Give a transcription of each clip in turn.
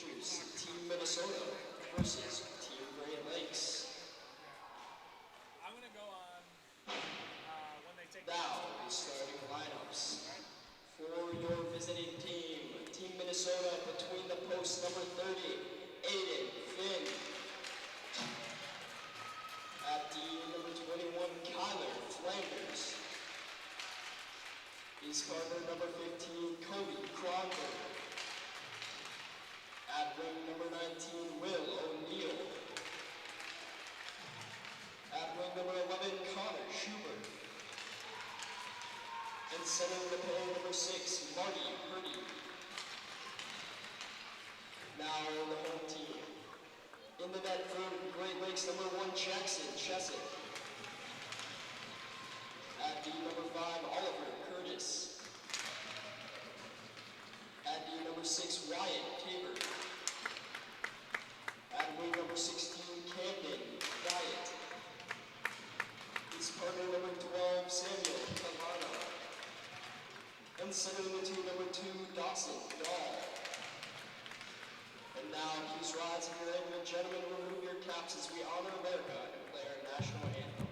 introduce Team Minnesota versus Team Great Lakes. I'm going to go on when they take Now, the starting lineups. For your visiting team, Team Minnesota between the posts, number 30, Aiden Finn. At D, number 21, Kyler Flanders. His partner, number 15, Cody Kronberg. At wing, number 19, Will O'Neill. At wing, number 11, Connor Schubert. And centering the pair, number 6, Marty Purdy. Now the home team. In the net for Great Lakes, number 1, Jackson Chesick. At D, number 5, Oliver Curtis. At D, number 6, Wyatt Tabor. At wing, number 16, Camden Wyatt. His partner, number 12, Samuel Tamano. And centering the two, number 2, Dawson Dahl. And now, please rise, if you're able, gentlemen, remove your caps as we honor America and play our national anthem.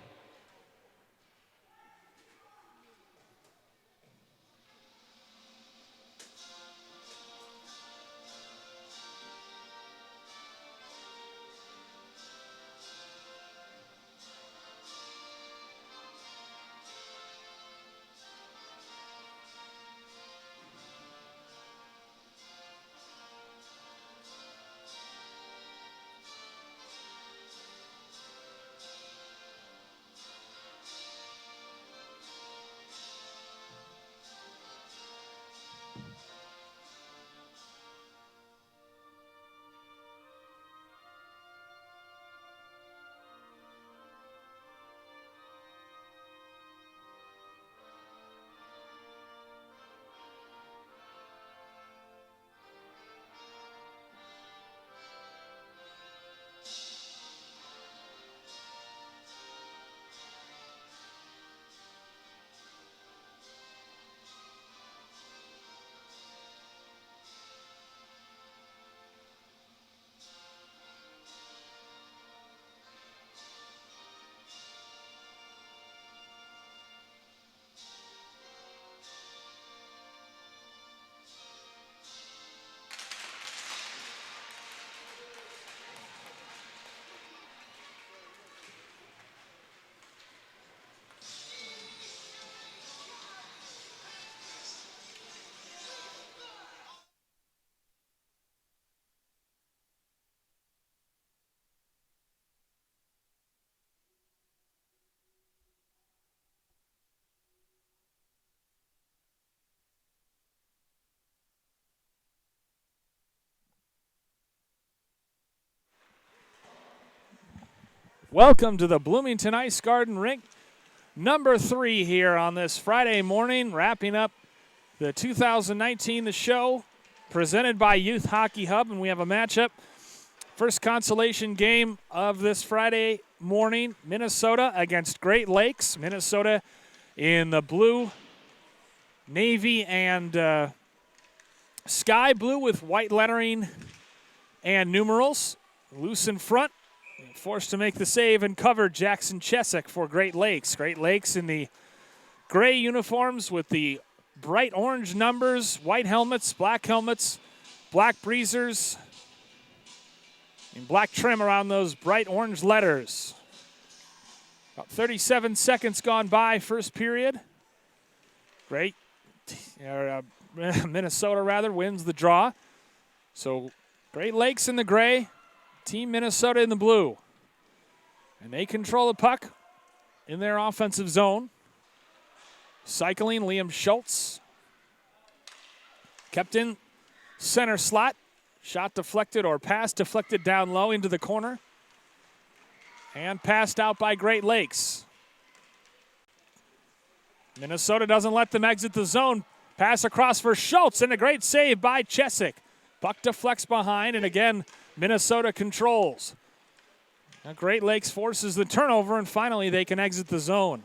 Welcome to the Bloomington Ice Garden Rink, number 3 here on this Friday morning, wrapping up the 2019 The Show, presented by Youth Hockey Hub, and we have a matchup. First consolation game of this Friday morning, Minnesota against Great Lakes. Minnesota in the blue, navy, and sky blue with white lettering and numerals. Loose in front. Forced to make the save and cover, Jackson Chesick for Great Lakes. Great Lakes in the gray uniforms with the bright orange numbers, white helmets, black breezers, and black trim around those bright orange letters. About 37 seconds gone by, first period. Minnesota wins the draw. So Great Lakes in the gray, Team Minnesota in the blue. And they control the puck in their offensive zone. Cycling, Liam Schultz. Kept in center slot. Shot deflected or pass deflected down low into the corner. And passed out by Great Lakes. Minnesota doesn't let them exit the zone. Pass across for Schultz and a great save by Chesick. Puck deflects behind, and again, Minnesota controls. Now Great Lakes forces the turnover, and finally they can exit the zone.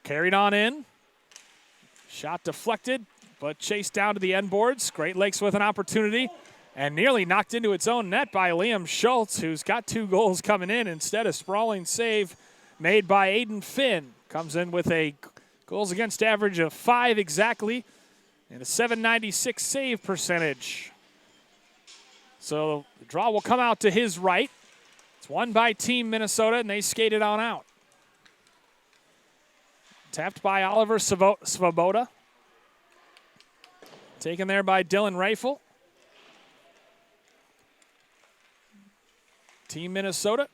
Carried on in. Shot deflected, but chased down to the end boards. Great Lakes with an opportunity. And nearly knocked into its own net by Liam Schultz, who's got 2 goals coming in. Instead, a sprawling save made by Aiden Finn. Comes in with a goals against average of 5 exactly and a .796 save percentage. So the draw will come out to his right. It's won by Team Minnesota, and they skated on out. Tapped by Oliver Svoboda. Taken there by Dylan Reifel. Team Minnesota.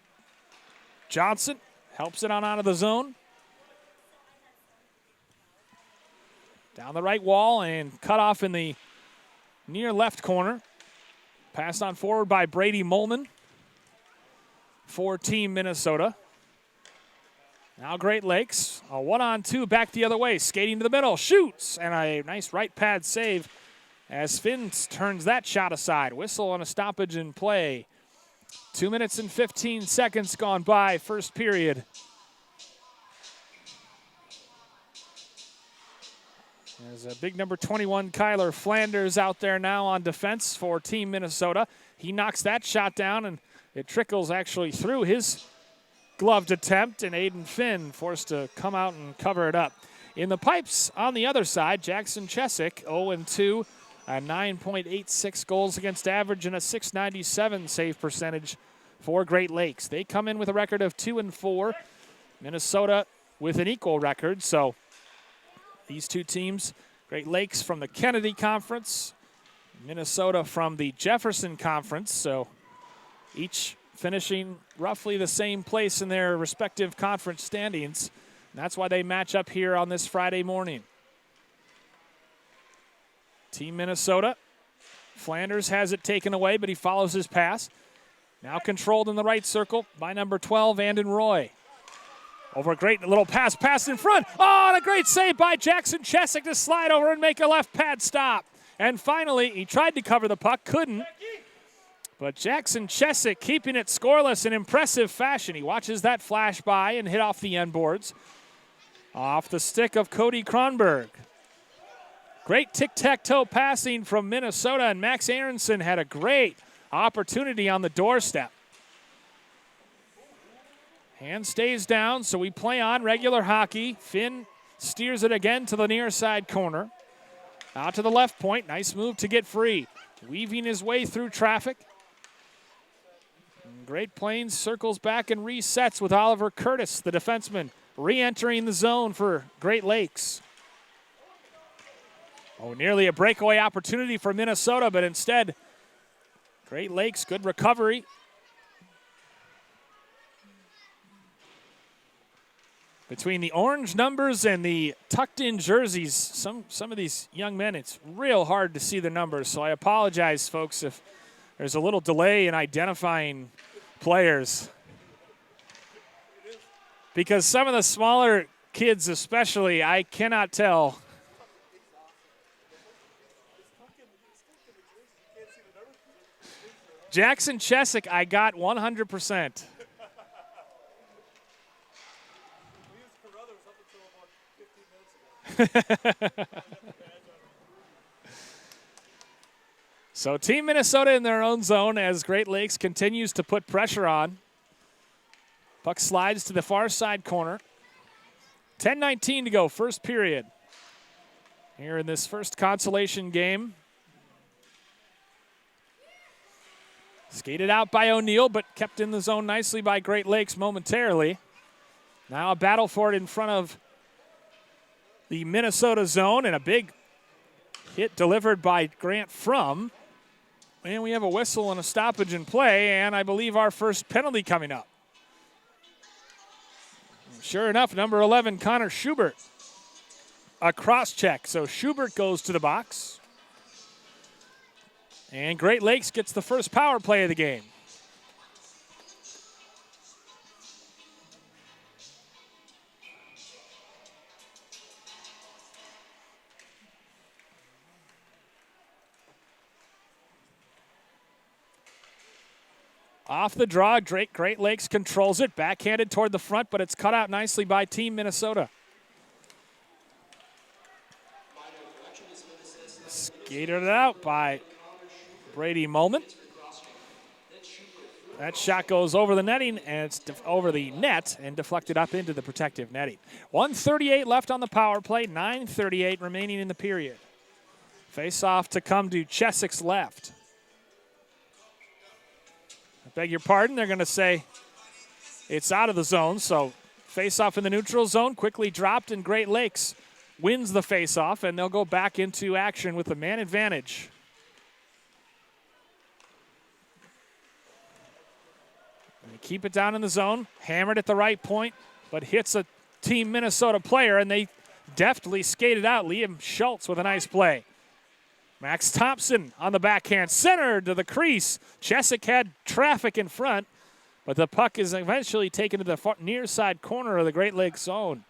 Johnson helps it on out of the zone. Down the right wall and cut off in the near left corner. Passed on forward by Brady Molman for Team Minnesota. Now Great Lakes, a 1-on-2 back the other way, skating to the middle, shoots, and a nice right pad save as Finn turns that shot aside. Whistle on a stoppage in play. 2 minutes and 15 seconds gone by, first period. There's a big number 21, Kyler Flanders, out there now on defense for Team Minnesota. He knocks that shot down, and it trickles actually through his gloved attempt, and Aiden Finn forced to come out and cover it up. In the pipes on the other side, Jackson Chesick, 0-2, a 9.86 goals against average and a .697 save percentage for Great Lakes. They come in with a record of 2-4. Minnesota with an equal record, so these two teams, Great Lakes from the Kennedy Conference, Minnesota from the Jefferson Conference, so each finishing roughly the same place in their respective conference standings. And that's why they match up here on this Friday morning. Team Minnesota, Flanders has it taken away, but he follows his pass. Now controlled in the right circle by number 12, Andon Roy. Over a great little pass in front. Oh, and a great save by Jackson Chesick to slide over and make a left pad stop. And finally, he tried to cover the puck, couldn't. But Jackson Chesick keeping it scoreless in impressive fashion. He watches that flash by and hit off the end boards. Off the stick of Cody Kronberg. Great tic-tac-toe passing from Minnesota, and Max Aronson had a great opportunity on the doorstep. Hand stays down, so we play on regular hockey. Finn steers it again to the near side corner. Out to the left point. Nice move to get free. Weaving his way through traffic. Great Plains circles back and resets with Oliver Curtis, the defenseman, re-entering the zone for Great Lakes. Oh, nearly a breakaway opportunity for Minnesota, but instead, Great Lakes, good recovery. Between the orange numbers and the tucked-in jerseys, some of these young men, it's real hard to see the numbers, so I apologize, folks, if there's a little delay in identifying players. Because some of the smaller kids especially, I cannot tell. Jackson Chesick, I got 100%. So Team Minnesota in their own zone as Great Lakes continues to put pressure on. Puck slides to the far side corner. 10:19 to go, first period. Here in this first consolation game. Skated out by O'Neill, but kept in the zone nicely by Great Lakes momentarily. Now a battle for it in front of the Minnesota zone, and a big hit delivered by Grant Frum. And we have a whistle and a stoppage in play, and I believe our first penalty coming up. Sure enough, number 11, Connor Schubert. A cross check, so Schubert goes to the box. And Great Lakes gets the first power play of the game. Off the draw, Great Lakes controls it, backhanded toward the front, but it's cut out nicely by Team Minnesota. Skated it out by Brady moment. That shot goes over the netting, and it's over the net and deflected up into the protective netting. 1:38 left on the power play, 9:38 remaining in the period. Face-off to come to Chesik's left. I beg your pardon, they're going to say it's out of the zone, so face-off in the neutral zone, quickly dropped, and Great Lakes wins the face-off, and they'll go back into action with the man advantage. And they keep it down in the zone, hammered at the right point, but hits a Team Minnesota player, and they deftly skated out. Liam Schultz with a nice play. Max Thompson on the backhand, centered to the crease. Chesik had traffic in front, but the puck is eventually taken to the near side corner of the Great Lakes zone.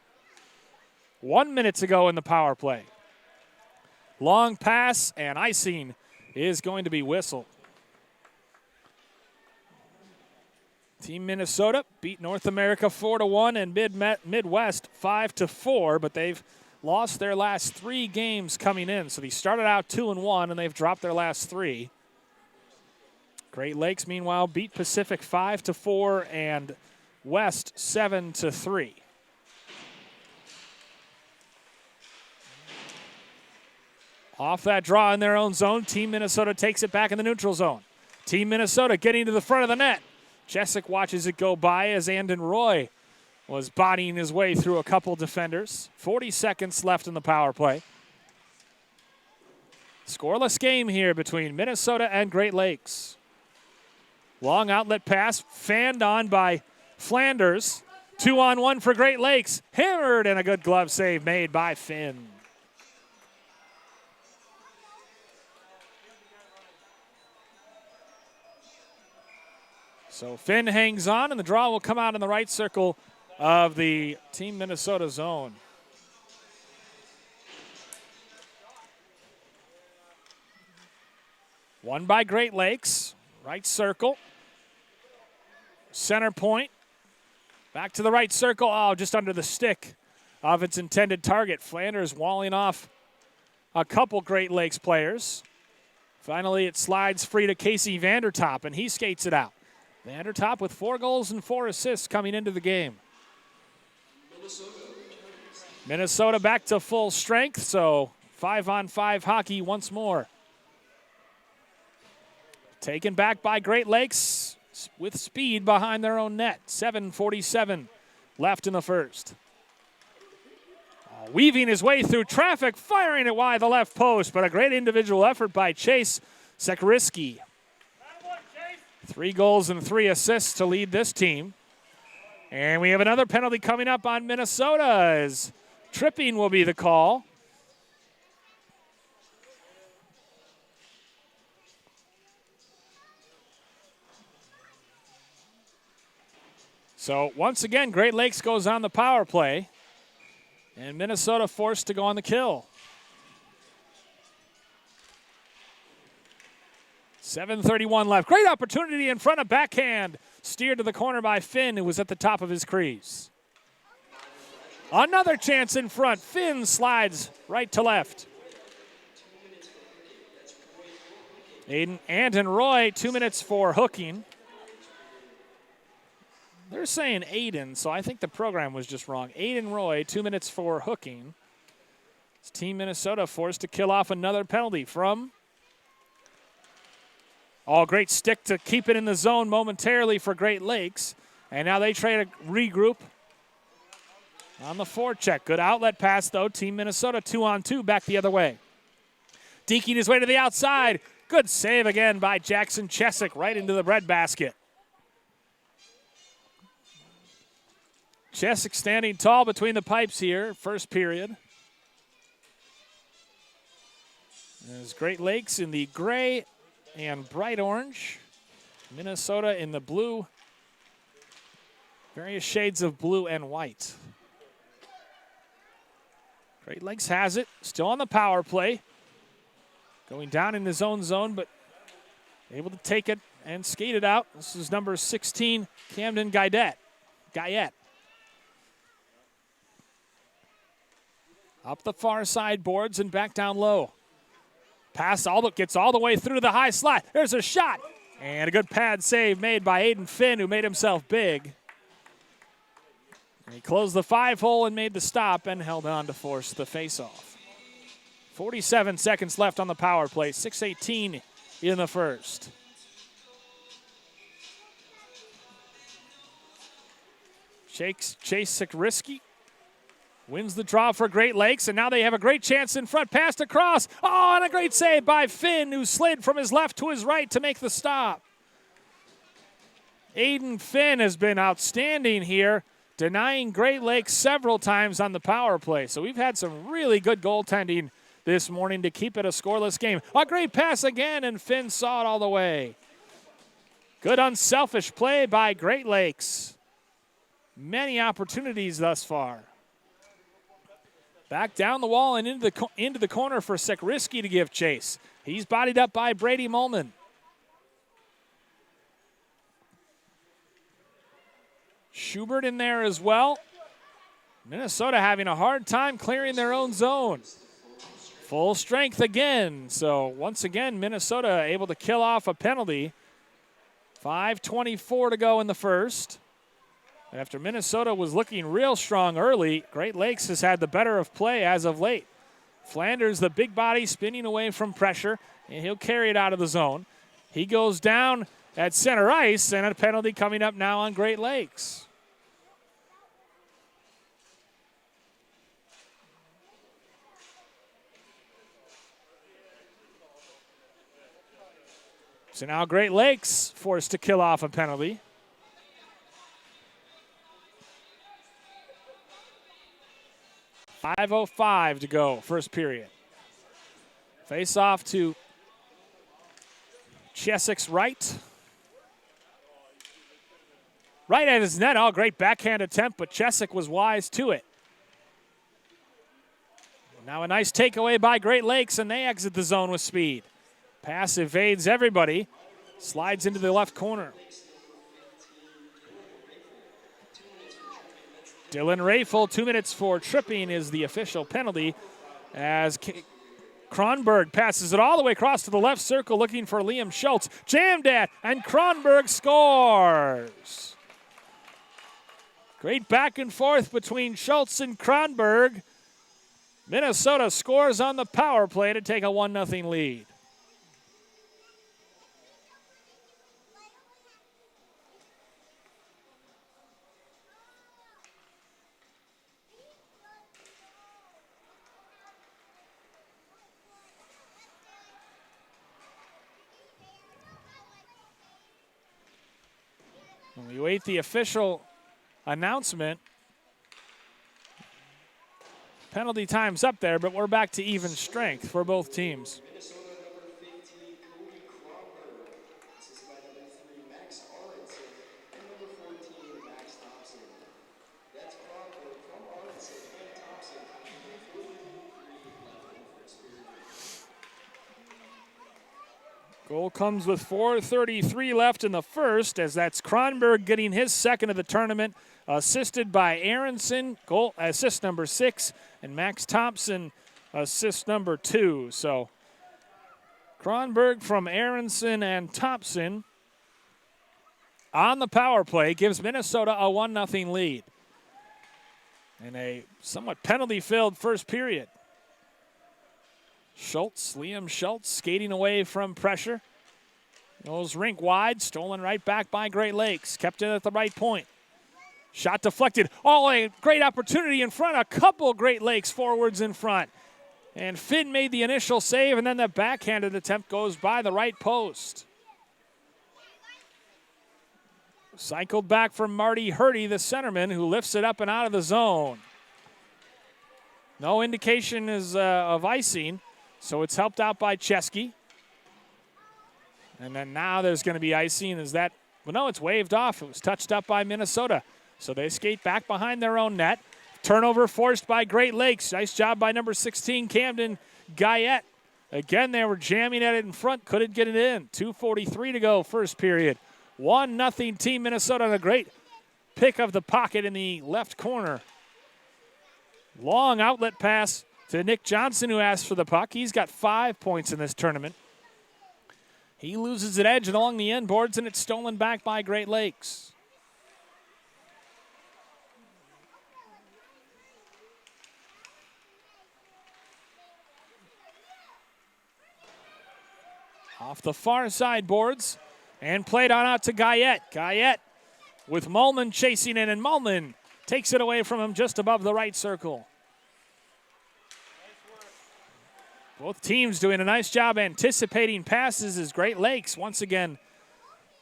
1 minute to go in the power play. Long pass, and icing is going to be whistled. Team Minnesota beat North America 4-1 and Midwest 5-4, but they've lost their last 3 games coming in. So they started out 2-1, and they've dropped their last 3. Great Lakes, meanwhile, beat Pacific 5-4 and West 7-3. Off that draw in their own zone, Team Minnesota takes it back in the neutral zone. Team Minnesota getting to the front of the net. Chesik watches it go by as Andon Roy was bodying his way through a couple defenders. 40 seconds left in the power play. Scoreless game here between Minnesota and Great Lakes. Long outlet pass, fanned on by Flanders. 2-on-1 for Great Lakes. Hammered, and a good glove save made by Finn. So Finn hangs on, and the draw will come out in the right circle of the Team Minnesota zone. Won by Great Lakes. Right circle. Center point. Back to the right circle. Oh, just under the stick of its intended target. Flanders walling off a couple Great Lakes players. Finally, it slides free to Casey Vandertop, and he skates it out. Vandertop with 4 goals and 4 assists coming into the game. Minnesota back to full strength, so 5-on-5 hockey once more. Taken back by Great Lakes with speed behind their own net. 7:47 left in the first. Weaving his way through traffic, firing it wide the left post, but a great individual effort by Chase Sekariski. 3 goals and 3 assists to lead this team. And we have another penalty coming up on Minnesota as tripping will be the call. So once again, Great Lakes goes on the power play, and Minnesota forced to go on the kill. 7:31 left. Great opportunity in front of backhand. Steered to the corner by Finn, who was at the top of his crease. Another chance in front. Finn slides right to left. Andon Roy, 2 minutes for hooking. They're saying Aiden, so I think the program was just wrong. Aiden Roy, 2 minutes for hooking. It's Team Minnesota forced to kill off another penalty from... Oh, great stick to keep it in the zone momentarily for Great Lakes. And now they try to regroup on the forecheck. Good outlet pass, though. Team Minnesota 2-on-2 back the other way. Deking his way to the outside. Good save again by Jackson Chesik right into the breadbasket. Chesik standing tall between the pipes here, first period. There's Great Lakes in the gray and bright orange. Minnesota in the blue. Various shades of blue and white. Great Lakes has it. Still on the power play. Going down in his own zone, but able to take it and skate it out. This is number 16, Camden Guyette. Up the far side boards and back down low. Gets all the way through to the high slot. There's a shot. And a good pad save made by Aiden Finn, who made himself big. And he closed the 5-hole and made the stop and held on to force the faceoff. 47 seconds left on the power play. 6:18 in the first. Chase Sikriski wins the draw for Great Lakes, and now they have a great chance in front. Passed across. Oh, and a great save by Finn, who slid from his left to his right to make the stop. Aiden Finn has been outstanding here, denying Great Lakes several times on the power play. So we've had some really good goaltending this morning to keep it a scoreless game. A great pass again, and Finn saw it all the way. Good unselfish play by Great Lakes. Many opportunities thus far. Back down the wall and into the corner for Sikriski to give chase. He's bodied up by Brady Molman. Schubert in there as well. Minnesota having a hard time clearing their own zone. Full strength again. So once again, Minnesota able to kill off a penalty. 5:24 to go in the first. After Minnesota was looking real strong early, Great Lakes has had the better of play as of late. Flanders, the big body, spinning away from pressure, and he'll carry it out of the zone. He goes down at center ice, and a penalty coming up now on Great Lakes. So now Great Lakes forced to kill off a penalty. .5:05 to go, first period. Face off to Chesik's right. Right at his net. Oh, great backhand attempt, but Chesik was wise to it. Now a nice takeaway by Great Lakes, and they exit the zone with speed. Pass evades everybody. Slides into the left corner. Dylan Rafel, 2 minutes for tripping is the official penalty as Kronberg passes it all the way across to the left circle looking for Liam Schultz. Jammed at, and Kronberg scores. Great back and forth between Schultz and Kronberg. Minnesota scores on the power play to take a 1-0 lead. We await the official announcement. Penalty time's up there, but we're back to even strength for both teams. Minnesota number 15, Cody Kronberg. Assisted by number 3, Max Aronson, and number 14, Max Thompson. That's Kronberg from Aronson and Thompson. 43 left in the first period. Goal comes with 4:33 left in the first, as that's Kronberg getting his second of the tournament, assisted by Aronson, goal assist number 6, and Max Thompson, assist number 2. So Kronberg from Aronson and Thompson on the power play gives Minnesota a 1-0 lead in a somewhat penalty-filled first period. Liam Schultz skating away from pressure. Goes Rink wide, stolen right back by Great Lakes. Kept it at the right point. Shot deflected. Oh, a great opportunity in front. A couple Great Lakes forwards in front. And Finn made the initial save, and then the backhanded attempt goes by the right post. Cycled back from Marty Hurdy, the centerman, who lifts it up and out of the zone. No indication of icing. So it's helped out by Chesky. And then now there's going to be icing. Well, no, it's waved off. It was touched up by Minnesota. So they skate back behind their own net. Turnover forced by Great Lakes. Nice job by number 16, Camden Guyette. Again, they were jamming at it in front. Couldn't get it in. 2:43 to go, first period. 1-0 Team Minnesota on a great pick of the pocket in the left corner. Long outlet pass to Nick Johnson, who asked for the puck. He's got 5 points in this tournament. He loses an edge along the end boards, and it's stolen back by Great Lakes. Off the far side boards, and played on out to Guyette. Guyette with Mulman chasing in, and Mulman takes it away from him just above the right circle. Both teams doing a nice job anticipating passes as Great Lakes once again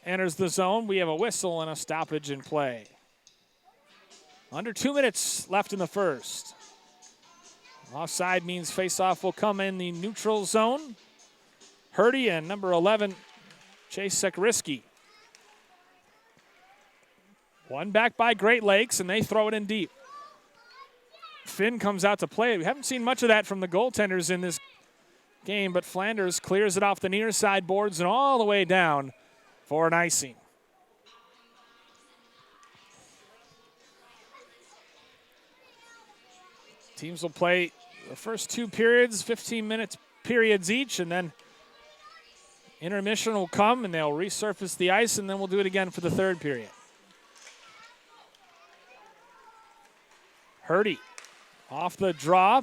enters the zone. We have a whistle and a stoppage in play. Under 2 minutes left in the first. Offside means faceoff will come in the neutral zone. Hurdy and number 11, Chase Sekriski. One back by Great Lakes, and they throw it in deep. Finn comes out to play. We haven't seen much of that from the goaltenders in this game, but Flanders clears it off the near side boards and all the way down for an icing. Teams will play the first 2 periods, 15 minutes periods each, and then intermission will come and they'll resurface the ice, and then we'll do it again for the third period. Hurdy off the draw,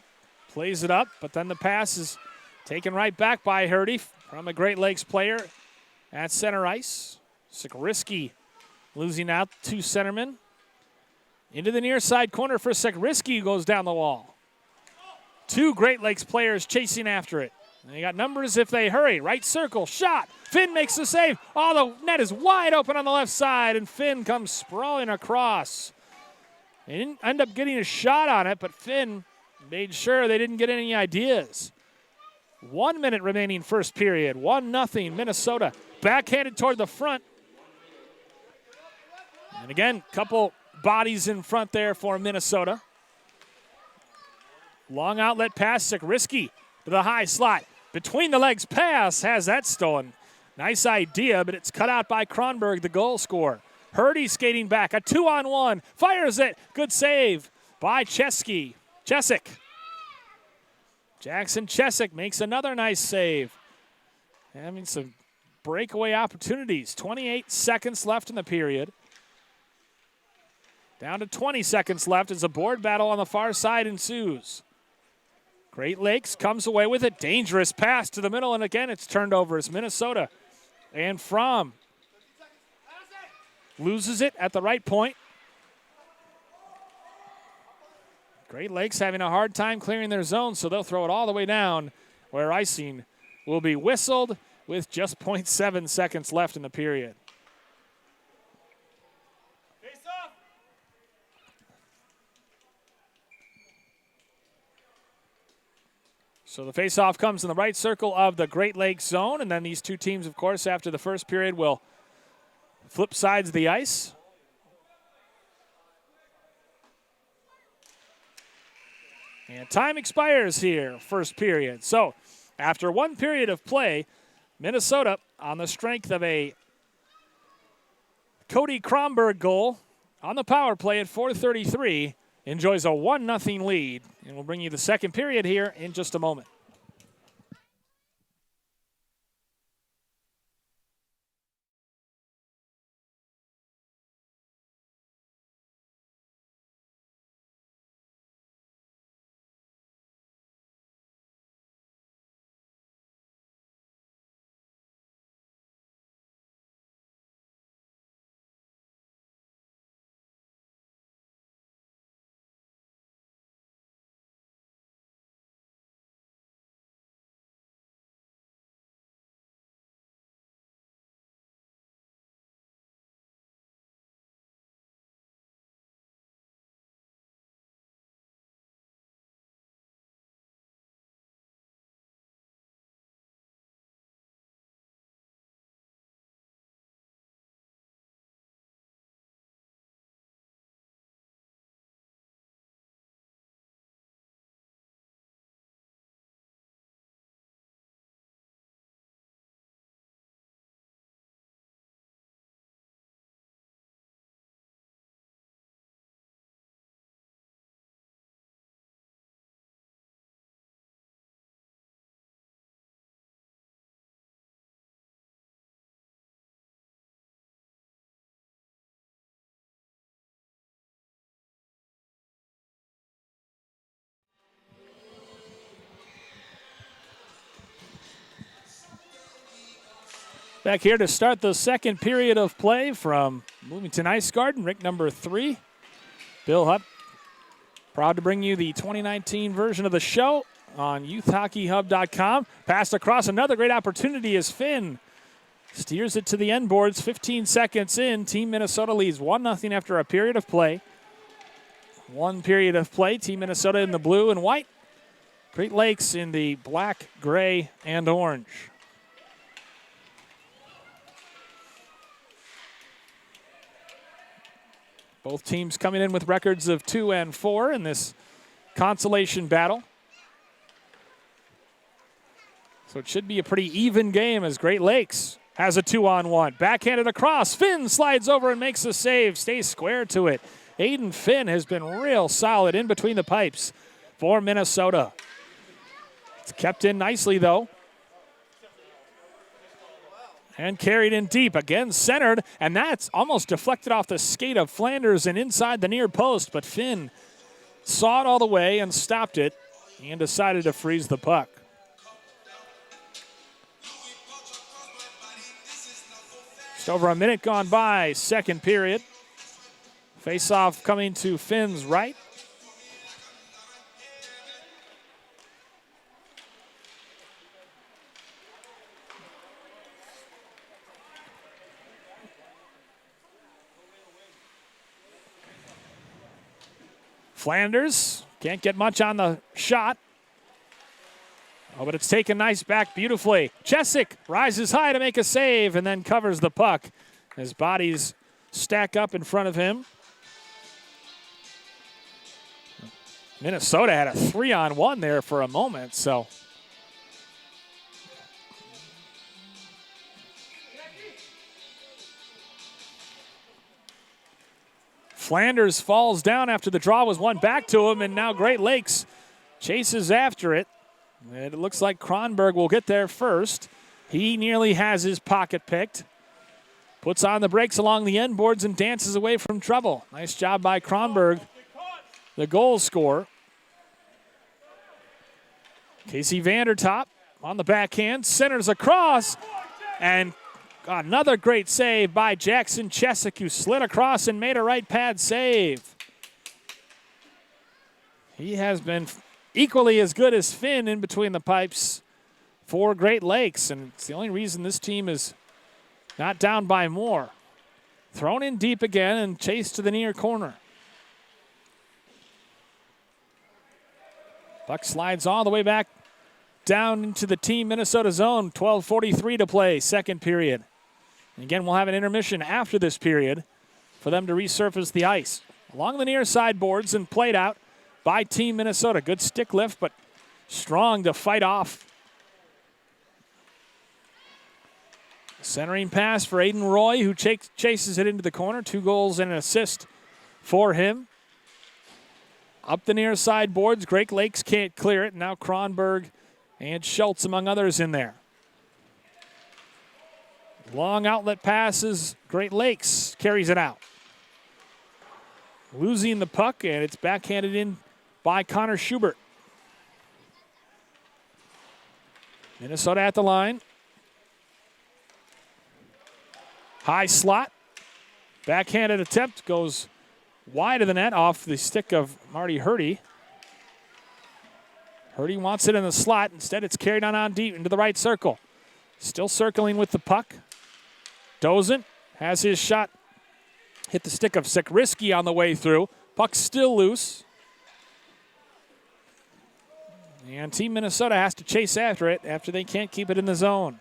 plays it up, but then the pass is taken right back by Hurdy from a Great Lakes player at center ice. Sekriski losing out 2 centermen. Into the near side corner for Sekriski, who goes down the wall. 2 Great Lakes players chasing after it. And they got numbers if they hurry. Right circle, shot. Finn makes the save. Oh, the net is wide open on the left side, and Finn comes sprawling across. They didn't end up getting a shot on it, but Finn made sure they didn't get any ideas. 1 minute remaining first period. 1-0 Minnesota. Backhanded toward the front. And again, couple bodies in front there for Minnesota. Long outlet pass, Sekriski to the high slot. Between the legs pass, has that stolen. Nice idea, but it's cut out by Kronberg, the goal scorer. Hurdy skating back, a 2-on-1, fires it. Good save by Chesick. Jackson Chesick makes another nice save. Having some breakaway opportunities. 28 seconds left in the period. Down to 20 seconds left as a board battle on the far side ensues. Great Lakes comes away with a dangerous pass to the middle, and again it's turned over as Minnesota. And Fromm loses it at the right point. Great Lakes having a hard time clearing their zone, so they'll throw it all the way down where icing will be whistled with just 0.7 seconds left in the period. So the faceoff comes in the right circle of the Great Lakes zone, and then these 2 teams, of course, after the first period will flip sides of the ice. And time expires here, first period. So after 1 period of play, Minnesota, on the strength of a Cody Kronberg goal on the power play at 4:33, enjoys a 1-0 lead. And we'll bring you the second period here in just a moment. Back here to start the second period of play from Bloomington Ice Garden, Rink number 3. Bill Hupp, proud to bring you the 2019 version of the show on youthhockeyhub.com. Passed across, another great opportunity as Finn steers it to the end boards. 15 seconds in, Team Minnesota leads 1-0 after a period of play. One period of play, Team Minnesota in the blue and white. Great Lakes in the black, gray, and orange. Both teams coming in with records of 2-4 in this consolation battle. So it should be a pretty even game as Great Lakes has a 2-on-1. Backhanded across. Finn slides over and makes a save. Stays square to it. Aiden Finn has been real solid in between the pipes for Minnesota. It's kept in nicely, though. And carried in deep, again centered, and that's almost deflected off the skate of Flanders and inside the near post, but Finn saw it all the way and stopped it and decided to freeze the puck. Just over a minute gone by, second period. Face-off coming to Finn's right. Flanders can't get much on the shot. Oh, but it's taken nice back beautifully. Chesick rises high to make a save and then covers the puck. His bodies stack up in front of him. Minnesota had a 3-on-1 there for a moment, so. Flanders falls down after the draw was won back to him, and now Great Lakes chases after it. And it looks like Kronberg will get there first. He nearly has his pocket picked. Puts on the brakes along the end boards and dances away from trouble. Nice job by Kronberg, the goal scorer. Casey Vandertop on the backhand, centers across, and another great save by Jackson Chesick, who slid across and made a right pad save. He has been equally as good as Finn in between the pipes for Great Lakes, and it's the only reason this team is not down by more. Thrown in deep again and chased to the near corner. Puck slides all the way back down into the Team Minnesota zone. 12:43 to play, second period. And again, we'll have an intermission after this period for them to resurface the ice. Along the near side boards and played out by Team Minnesota. Good stick lift, but strong to fight off. Centering pass for Aiden Roy, who chases it into the corner. 2 goals and an assist for him. Up the near side boards, Great Lakes can't clear it. Now Kronberg and Schultz, among others, in there. Long outlet passes, Great Lakes carries it out. Losing the puck, and it's backhanded in by Connor Schubert. Minnesota at the line. High slot. Backhanded attempt goes wide of the net off the stick of Marty Hurdy. Hurdy wants it in the slot. Instead, it's carried on deep into the right circle. Still circling with the puck. Dozen has his shot hit the stick of Sekriski on the way through. Puck still loose. And Team Minnesota has to chase after it after they can't keep it in the zone.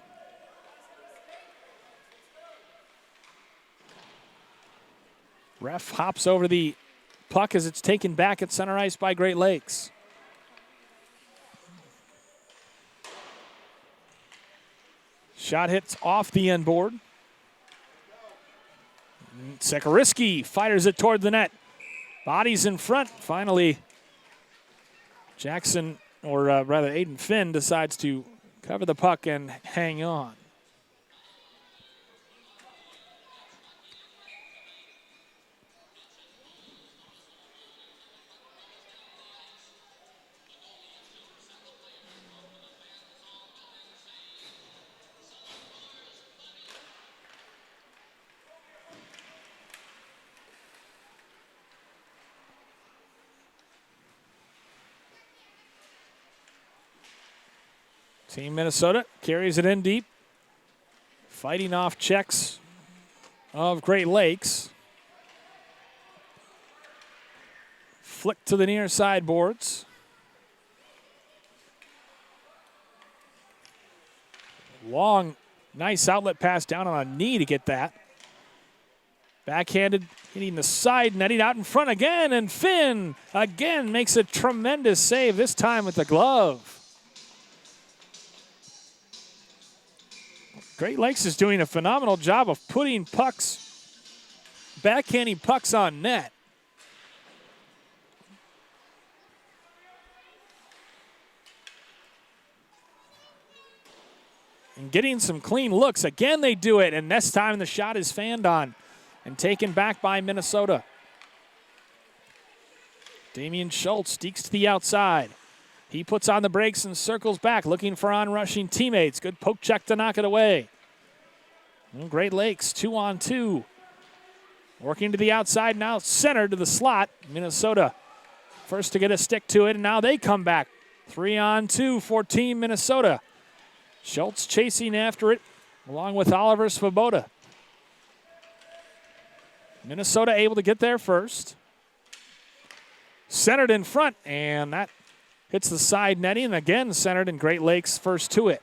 Ref hops over the puck as it's taken back at center ice by Great Lakes. Shot hits off the end board. Sekriski fires it toward the net. Bodies in front. Finally, Jackson, or rather Aiden Finn, decides to cover the puck and hang on. Team Minnesota carries it in deep. Fighting off checks of Great Lakes. Flick to the near side boards. Long, nice outlet pass down on a knee to get that. Backhanded, hitting the side, netting out in front again, and Finn again makes a tremendous save, this time with the glove. Great Lakes is doing a phenomenal job of putting pucks, backhanding pucks on net. And getting some clean looks. Again, they do it, and this time the shot is fanned on and taken back by Minnesota. Damian Schultz steaks to the outside. He puts on the brakes and circles back, looking for on-rushing teammates. Good poke check to knock it away. And Great Lakes, 2-on-2. Working to the outside, now center to the slot. Minnesota first to get a stick to it, and now they come back. 3-on-2 for Team Minnesota. Schultz chasing after it, along with Oliver Svoboda. Minnesota able to get there first. Centered in front, and that hits the side netting, and again centered, and Great Lakes first to it.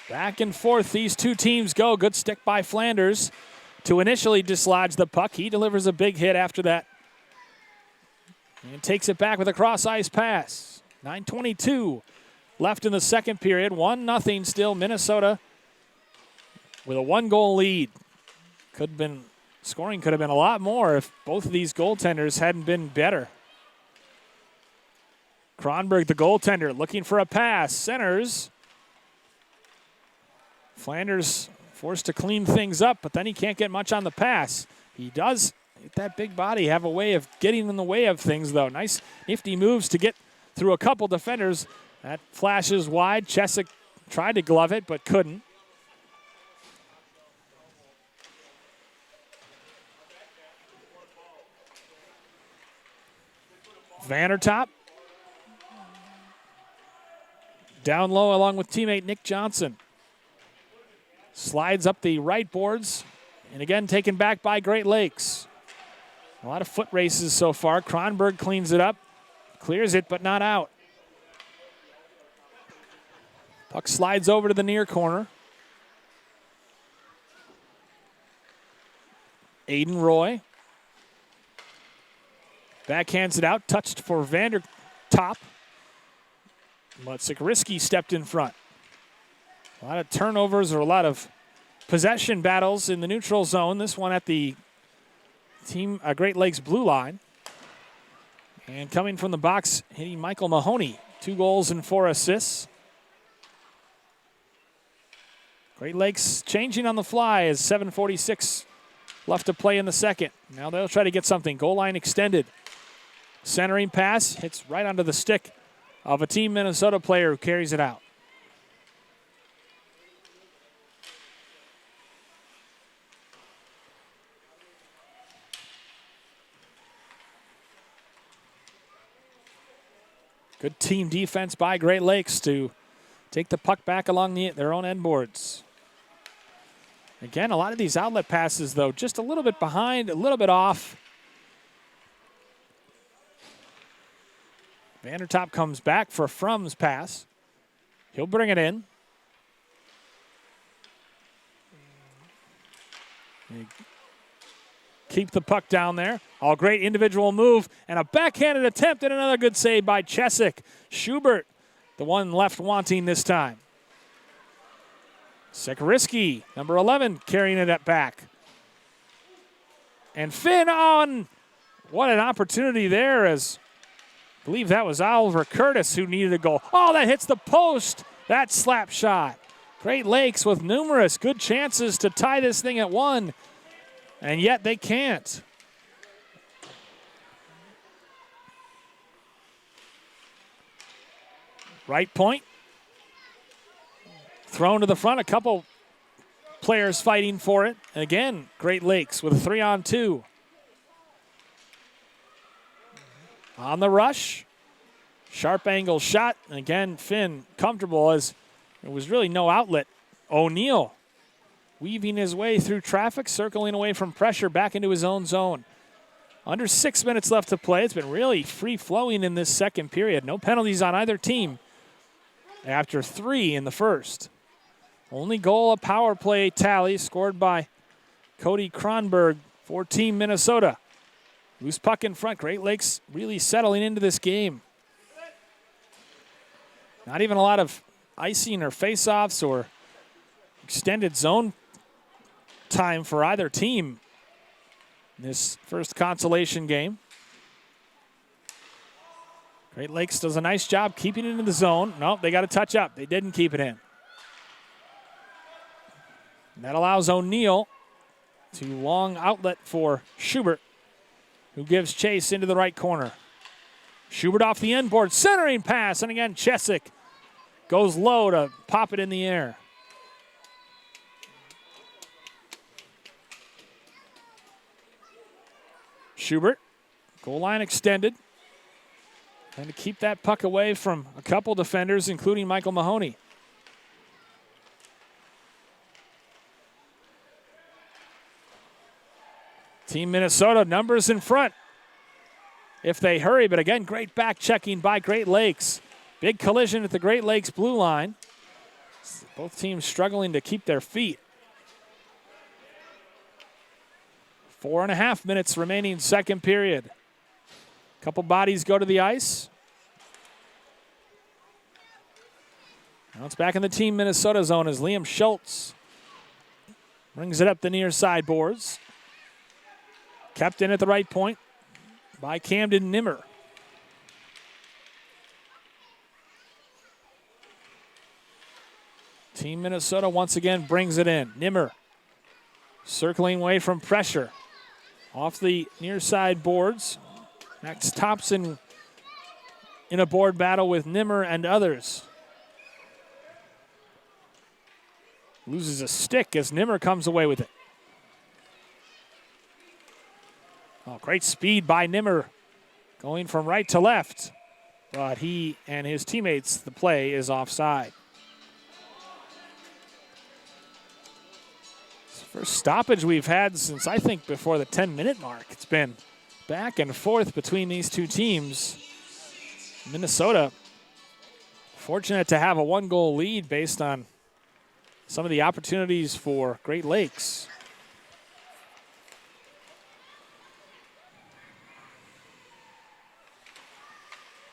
Back and forth these two teams go. Good stick by Flanders to initially dislodge the puck. He delivers a big hit after that and takes it back with a cross-ice pass. 9:22 left in the second period. 1-0 still Minnesota with a one-goal lead. Scoring could have been a lot more if both of these goaltenders hadn't been better. Kronberg, the goaltender, looking for a pass. Centers. Flanders forced to clean things up, but then he can't get much on the pass. He does, that big body, have a way of getting in the way of things, though. Nice, nifty moves to get through a couple defenders. That flashes wide. Chesick tried to glove it, but couldn't. Vandertop. Down low along with teammate Nick Johnson. Slides up the right boards, and again taken back by Great Lakes. A lot of foot races so far. Kronberg cleans it up, clears it, but not out. Puck slides over to the near corner. Aiden Roy. Backhands it out, touched for Vandertop. But Sikoriski stepped in front. A lot of turnovers or a lot of possession battles in the neutral zone. This one at the team Great Lakes blue line. And coming from the box, hitting Michael Mahoney. 2 goals and 4 assists. Great Lakes changing on the fly as 7:46 left to play in the second. Now they'll try to get something. Goal line extended. Centering pass hits right onto the stick of a Team Minnesota player who carries it out. Good team defense by Great Lakes to take the puck back along their own end boards. Again, a lot of these outlet passes, though, just a little bit behind, a little bit off. Vandertop comes back for Frum's pass. He'll bring it in. Keep the puck down there. All great individual move and a backhanded attempt and another good save by Chesick. Schubert, the one left wanting this time. Sikoriski, number 11, carrying it back. And Finn on. What an opportunity there, as I believe that was Oliver Curtis who needed a goal. Oh, that hits the post. That slap shot. Great Lakes with numerous good chances to tie this thing at 1, and yet they can't. Right point. Thrown to the front. A couple players fighting for it. And again, Great Lakes with a 3-on-2. On the rush. Sharp angle shot. And again, Finn comfortable as there was really no outlet. O'Neal weaving his way through traffic, circling away from pressure back into his own zone. Under 6 minutes left to play. It's been really free-flowing in this second period. No penalties on either team after 3 in the first. Only goal a power play tally scored by Cody Kronberg for Team Minnesota. Loose puck in front. Great Lakes really settling into this game. Not even a lot of icing or face-offs or extended zone time for either team in this first consolation game. Great Lakes does a nice job keeping it in the zone. Nope, they got to touch up. They didn't keep it in. And that allows O'Neal to long outlet for Schubert, who gives chase into the right corner. Schubert off the end board, centering pass, and again Chesick goes low to pop it in the air. Schubert, goal line extended. And to keep that puck away from a couple defenders, including Michael Mahoney. Team Minnesota, numbers in front if they hurry. But again, great back checking by Great Lakes. Big collision at the Great Lakes blue line. Both teams struggling to keep their feet. 4.5 minutes remaining second period. Couple bodies go to the ice. Now it's back in the Team Minnesota zone as Liam Schultz brings it up the near side boards. Kept in at the right point by Camden Nimmer. Team Minnesota once again brings it in. Nimmer circling away from pressure. Off the near side boards. Max Thompson in a board battle with Nimmer and others. Loses a stick as Nimmer comes away with it. Oh, great speed by Nimmer going from right to left. But he and his teammates, the play is offside. First stoppage we've had since I think before the 10-minute mark. It's been back and forth between these two teams. Minnesota fortunate to have a 1-goal lead based on some of the opportunities for Great Lakes.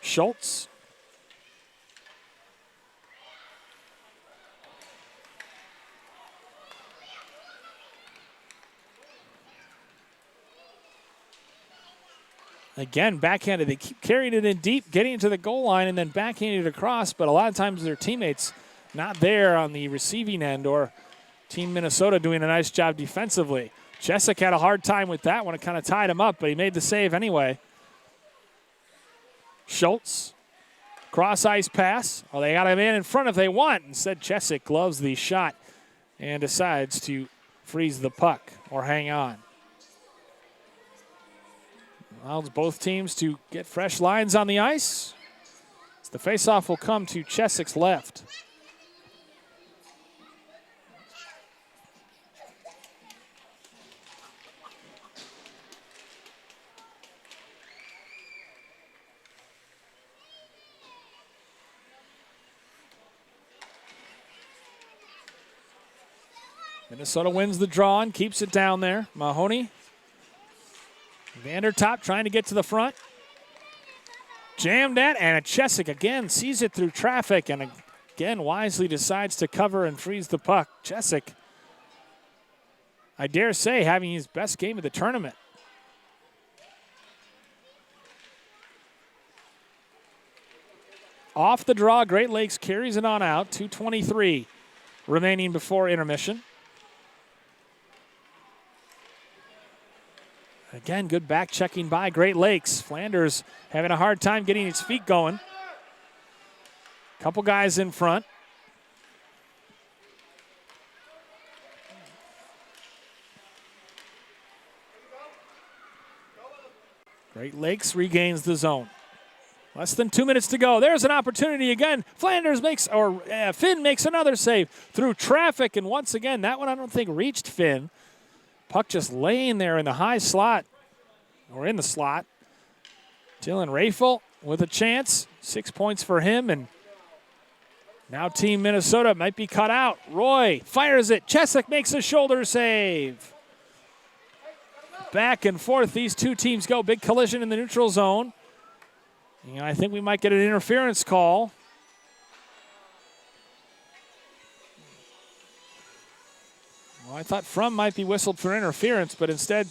Schultz. Again, backhanded. They keep carrying it in deep, getting it to the goal line, and then backhanding it across. But a lot of times their teammates not there on the receiving end, or Team Minnesota doing a nice job defensively. Chesick had a hard time with that one. It kind of tied him up, but he made the save anyway. Schultz, cross-ice pass. Oh, they got him in front if they want. Instead, Chesick gloves the shot and decides to freeze the puck or hang on. Allows both teams to get fresh lines on the ice. The faceoff will come to Chesick's left. Minnesota wins the draw and keeps it down there. Mahoney. Vandertop trying to get to the front. Jammed at, and a Chesick again sees it through traffic and again wisely decides to cover and freeze the puck. Chesick, I dare say, having his best game of the tournament. Off the draw, Great Lakes carries it on out. 2:23 remaining before intermission. Again, good back checking by Great Lakes. Flanders having a hard time getting his feet going. Couple guys in front. Great Lakes regains the zone. Less than 2 minutes to go. There's an opportunity again. Finn makes another save through traffic, and once again, that one I don't think reached Finn. Puck just laying there in the high slot, or in the slot. Dylan Rafel with a chance. 6 points for him, and now Team Minnesota might be cut out. Roy fires it. Chesick makes a shoulder save. Back and forth these two teams go. Big collision in the neutral zone. I think we might get an interference call. Well, I thought Frum might be whistled for interference, but instead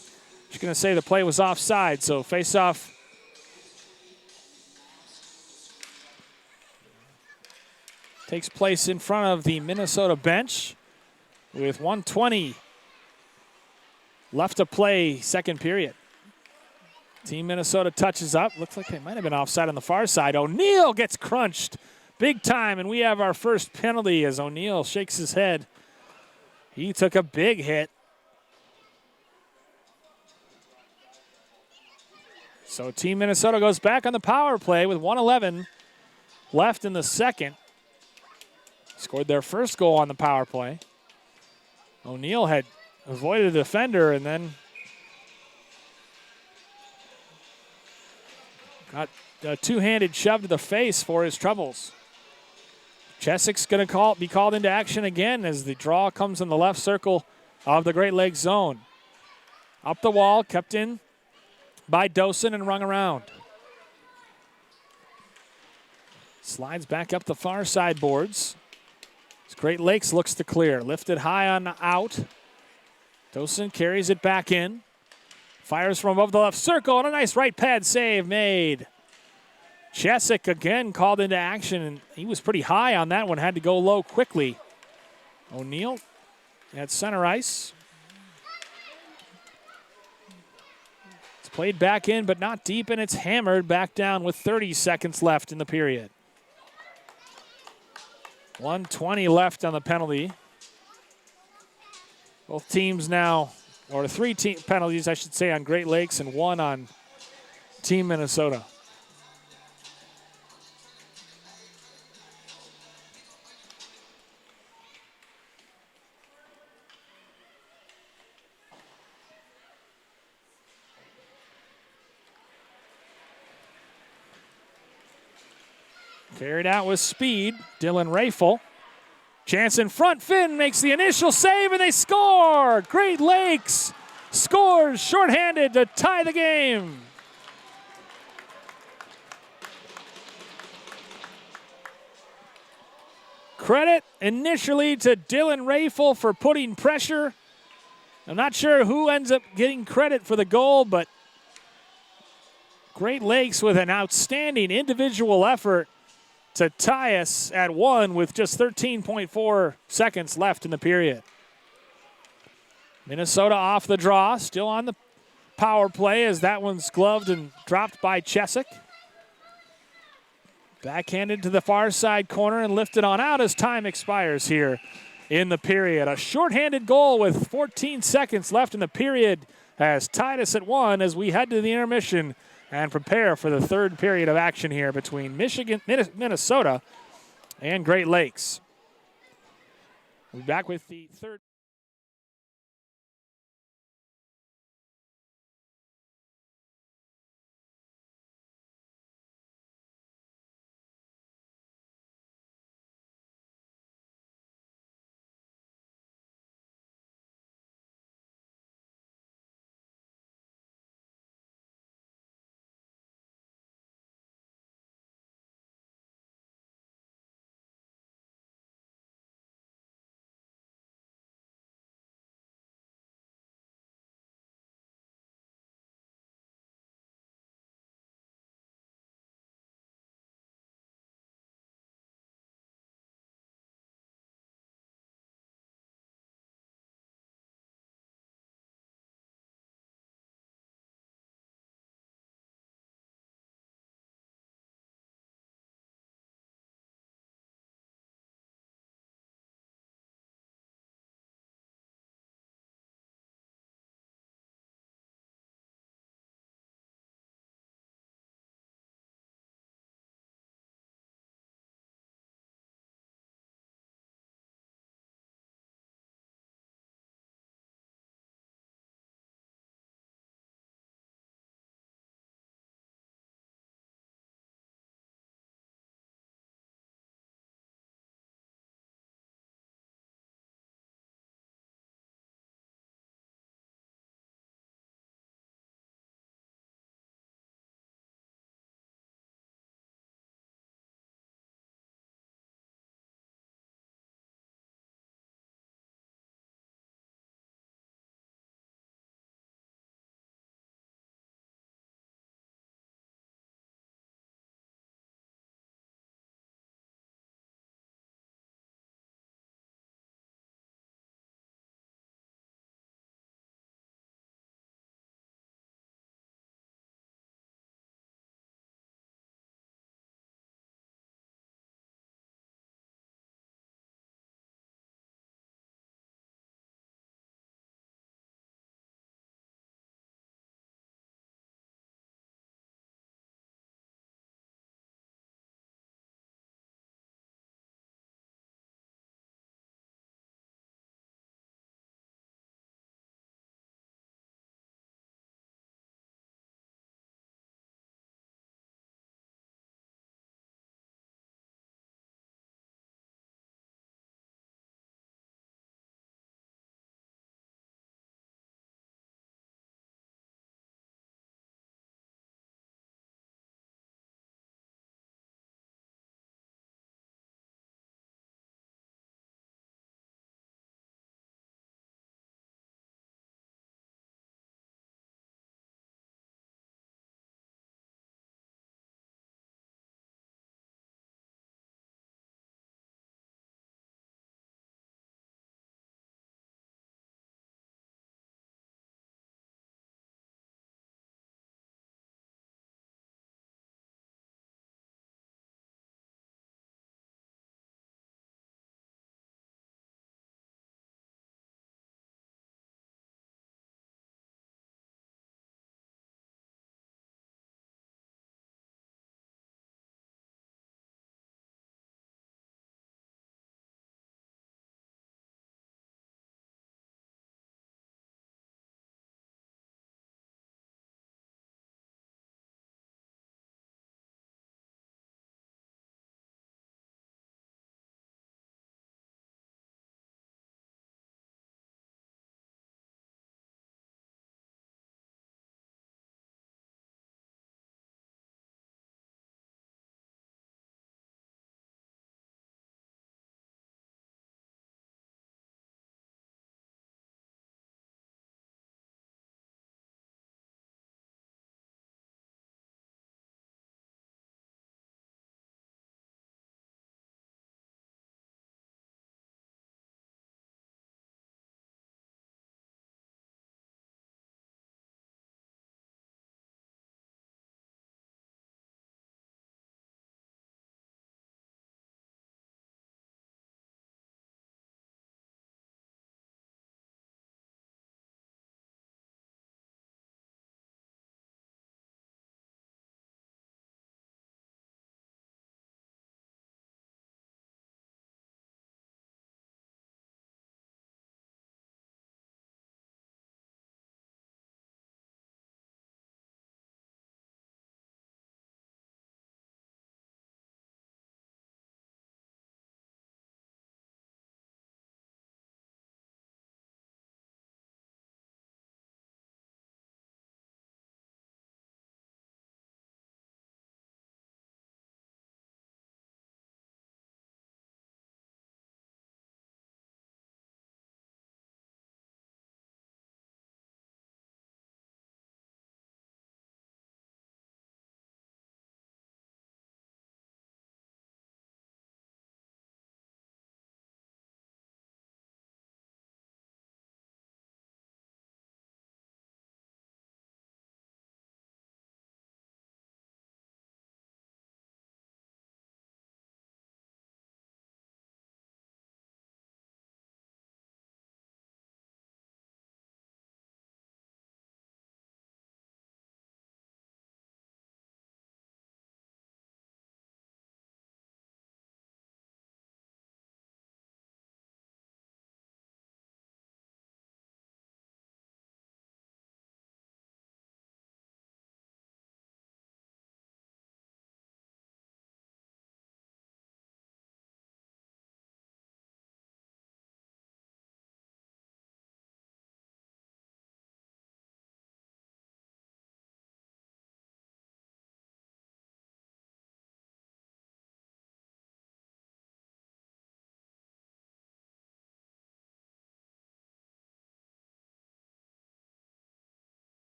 she's going to say the play was offside. So face-off takes place in front of the Minnesota bench with 1:20 left to play, second period. Team Minnesota touches up. Looks like they might have been offside on the far side. O'Neill gets crunched big time, and we have our first penalty as O'Neill shakes his head. He took a big hit. So Team Minnesota goes back on the power play with 1:11 left in the second. Scored their first goal on the power play. O'Neill had avoided a defender and then got a two-handed shove to the face for his troubles. Chesick's going to be called into action again as the draw comes in the left circle of the Great Lakes zone. Up the wall, kept in by Dosen and rung around. Slides back up the far side boards. As Great Lakes looks to clear. Lifted high on the out. Dosen carries it back in. Fires from above the left circle, and a nice right pad save made. Chesick again called into action, and he was pretty high on that one. Had to go low quickly. O'Neill at center ice. It's played back in, but not deep, and it's hammered back down with 30 seconds left in the period. 1:20 left on the penalty. Both teams now, or three penalties, I should say, on Great Lakes and one on Team Minnesota. Carried out with speed, Dylan Rafel. Chance in front, Finn makes the initial save, and they score! Great Lakes scores shorthanded to tie the game. Credit initially to Dylan Rafel for putting pressure. I'm not sure who ends up getting credit for the goal, but Great Lakes with an outstanding individual effort to tie us at one with just 13.4 seconds left in the period. Minnesota off the draw, still on the power play as that one's gloved and dropped by Chesick. Backhanded to the far side corner and lifted on out as time expires here in the period. A shorthanded goal with 14 seconds left in the period has tied us at one as we head to the intermission and prepare for the third period of action here between Minnesota and Great Lakes. We'll be back with the third.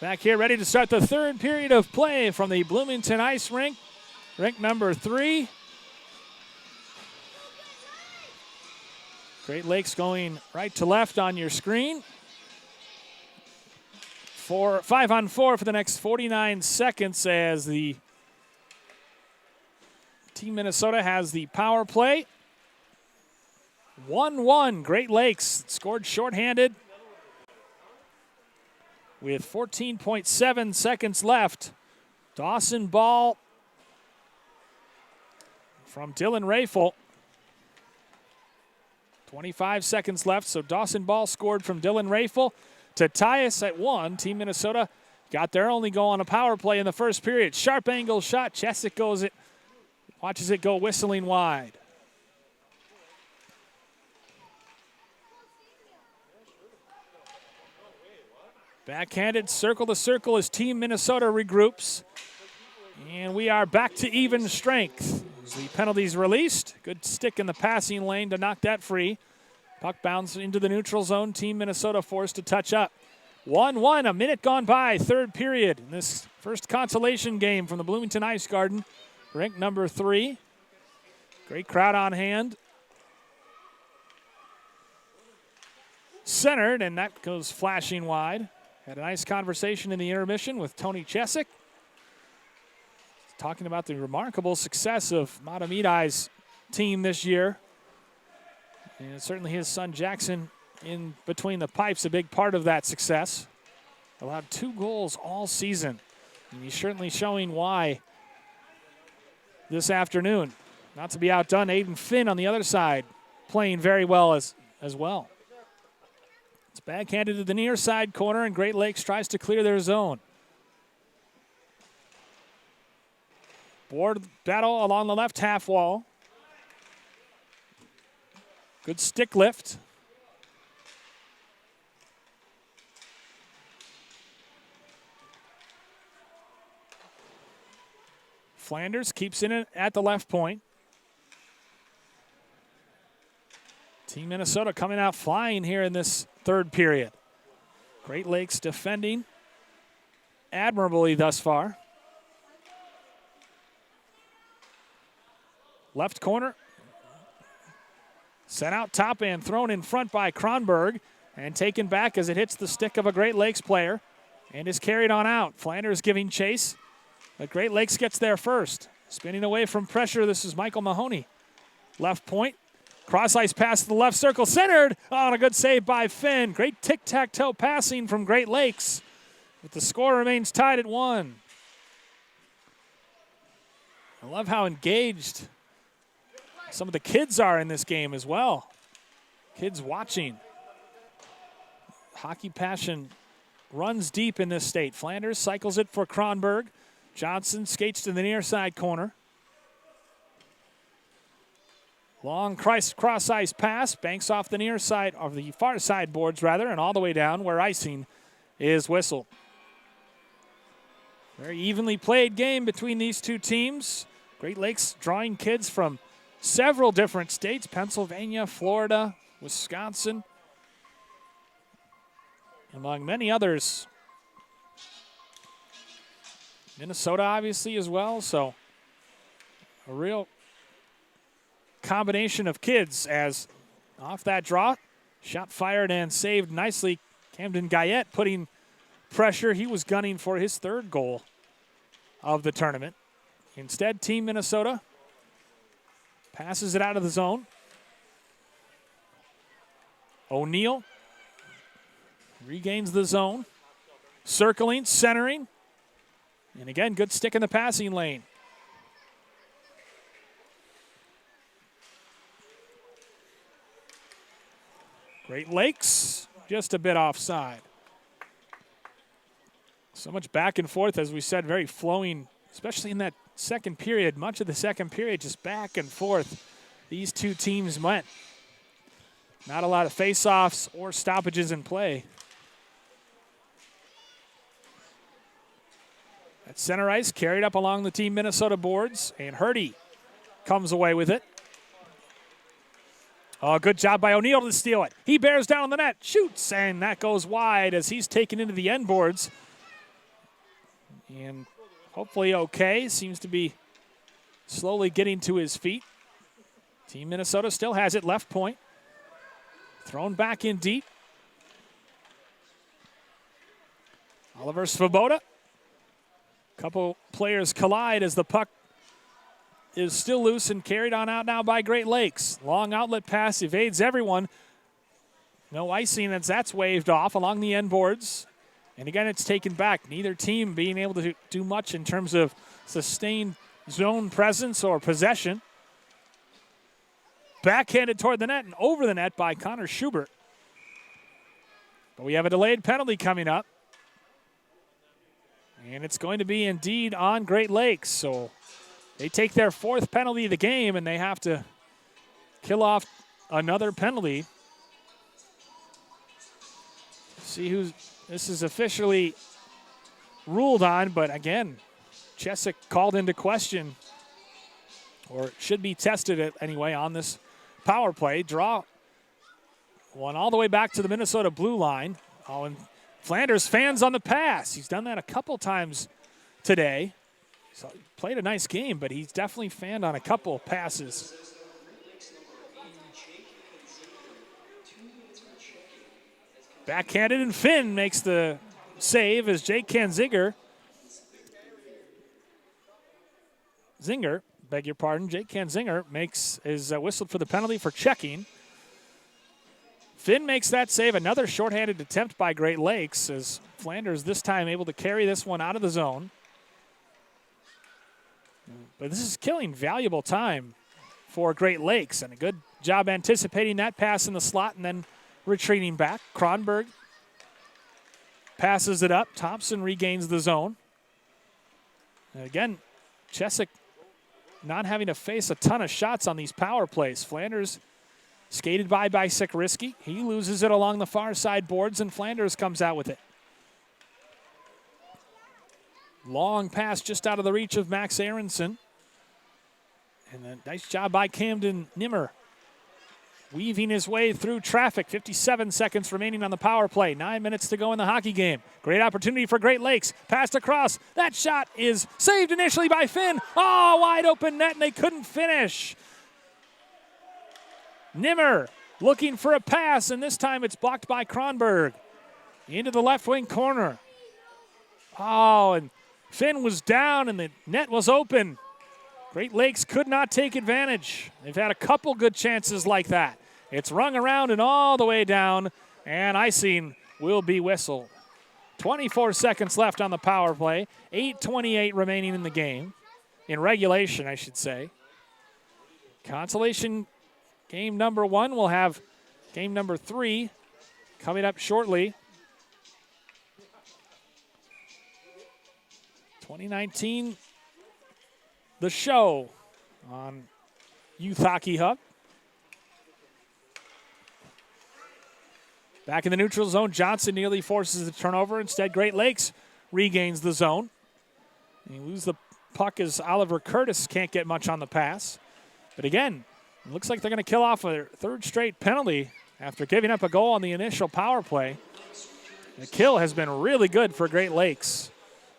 Back here ready to start the third period of play from the Bloomington Ice Rink. Rink number 3. Great Lakes going right to left on your screen. 5-on-4 for the next 49 seconds as the Team Minnesota has the power play. 1-1, Great Lakes scored shorthanded with 14.7 seconds left. Dawson ball from Dylan Rafel. 25 seconds left, so Dawson ball scored from Dylan Rafel to tie us at 1. Team Minnesota got their only goal on a power play in the first period. Sharp angle shot. Chesick goes it. Watches it go whistling wide. Backhanded circle to circle as Team Minnesota regroups. And we are back to even strength. As the penalties released. Good stick in the passing lane to knock that free. Puck bounced into the neutral zone. Team Minnesota forced to touch up. 1-1, a minute gone by, third period. In this first consolation game from the Bloomington Ice Garden. Rink number 3. Great crowd on hand. Centered, and that goes flashing wide. Had a nice conversation in the intermission with Tony Chesick. Talking about the remarkable success of Matamidai's team this year. And certainly his son Jackson in between the pipes, a big part of that success. Allowed 2 goals all season. And he's certainly showing why this afternoon. Not to be outdone, Aiden Finn on the other side playing very well as well. It's backhanded to the near side corner, and Great Lakes tries to clear their zone. Board battle along the left half wall. Good stick lift. Flanders keeps in it at the left point. Team Minnesota coming out flying here in this third period. Great Lakes defending admirably thus far. Left corner. Sent out top and thrown in front by Kronberg and taken back as it hits the stick of a Great Lakes player and is carried on out. Flanders giving chase, but Great Lakes gets there first. Spinning away from pressure, this is Michael Mahoney. Left point, cross ice pass to the left circle, centered. Oh, and a good save by Finn. Great tic-tac-toe passing from Great Lakes, but the score remains tied at 1. I love how engaged some of the kids are in this game as well. Kids watching. Hockey passion runs deep in this state. Flanders cycles it for Kronberg. Johnson skates to the near side corner. Long cross ice pass, banks off the near side, or the far side boards rather, and all the way down where icing is whistled. Very evenly played game between these two teams. Great Lakes drawing kids from several different states, Pennsylvania, Florida, Wisconsin, among many others. Minnesota, obviously, as well. So a real combination of kids as off that draw, shot fired and saved nicely. Camden Guyette putting pressure. He was gunning for his 3rd goal of the tournament. Instead, Team Minnesota passes it out of the zone. O'Neill regains the zone. Circling, centering. And again, good stick in the passing lane. Great Lakes, just a bit offside. So much back and forth, as we said, very flowing, especially in that second period. Much of the second period, just back and forth. These two teams went. Not a lot of face-offs or stoppages in play. At center ice, carried up along the Team Minnesota boards, and Hurdy comes away with it. Oh, good job by O'Neill to steal it. He bears down on the net, shoots, and that goes wide as he's taken into the end boards And hopefully okay. Seems to be slowly getting to his feet. Team Minnesota still has it, left point. Thrown back in deep. Oliver Svoboda. Couple players collide as the puck is still loose and carried on out now by Great Lakes. Long outlet pass evades everyone. No icing as that's waved off along the end boards. And again, it's taken back. Neither team being able to do much in terms of sustained zone presence or possession. Backhanded toward the net and over the net by Connor Schubert. But we have a delayed penalty coming up. And it's going to be indeed on Great Lakes. So they take their 4th penalty of the game, and they have to kill off another penalty. See who's this is officially ruled on, but again, Chesick called into question, or should be tested anyway on this power play. Draw one all the way back to the Minnesota blue line. Oh, and Flanders fans on the pass. He's done that a couple times today. So he played a nice game, but he's definitely fanned on a couple passes. Backhanded, and Finn makes the save as Jake Zinger, beg your pardon, Jake Zinger is whistled for the penalty for checking. Finn makes that save. Another shorthanded attempt by Great Lakes as Flanders this time able to carry this one out of the zone. But this is killing valuable time for Great Lakes, and a good job anticipating that pass in the slot and then retreating back. Kronberg passes it up. Thompson regains the zone. And again, Chesick not having to face a ton of shots on these power plays. Flanders skated by Sikoriski. He loses it along the far side boards, and Flanders comes out with it. Long pass just out of the reach of Max Aronson. And a nice job by Camden Nimmer, weaving his way through traffic. 57 seconds remaining on the power play. 9 minutes to go in the hockey game. Great opportunity for Great Lakes. Passed across. That shot is saved initially by Finn. Oh, wide open net, and they couldn't finish. Nimmer looking for a pass, and this time it's blocked by Kronberg. Into the left wing corner. Oh, and Finn was down, and the net was open. Great Lakes could not take advantage. They've had a couple good chances like that. It's rung around and all the way down, and icing will be whistled. 24 seconds left on the power play. 8:28 remaining in the game. In regulation, I should say. Consolation game number 1. We'll have game number 3 coming up shortly. 2019, the show on Youth Hockey Hub. Back in the neutral zone, Johnson nearly forces the turnover. Instead, Great Lakes regains the zone. And you lose the puck as Oliver Curtis can't get much on the pass. But again, it looks like they're going to kill off a 3rd straight penalty after giving up a goal on the initial power play. The kill has been really good for Great Lakes.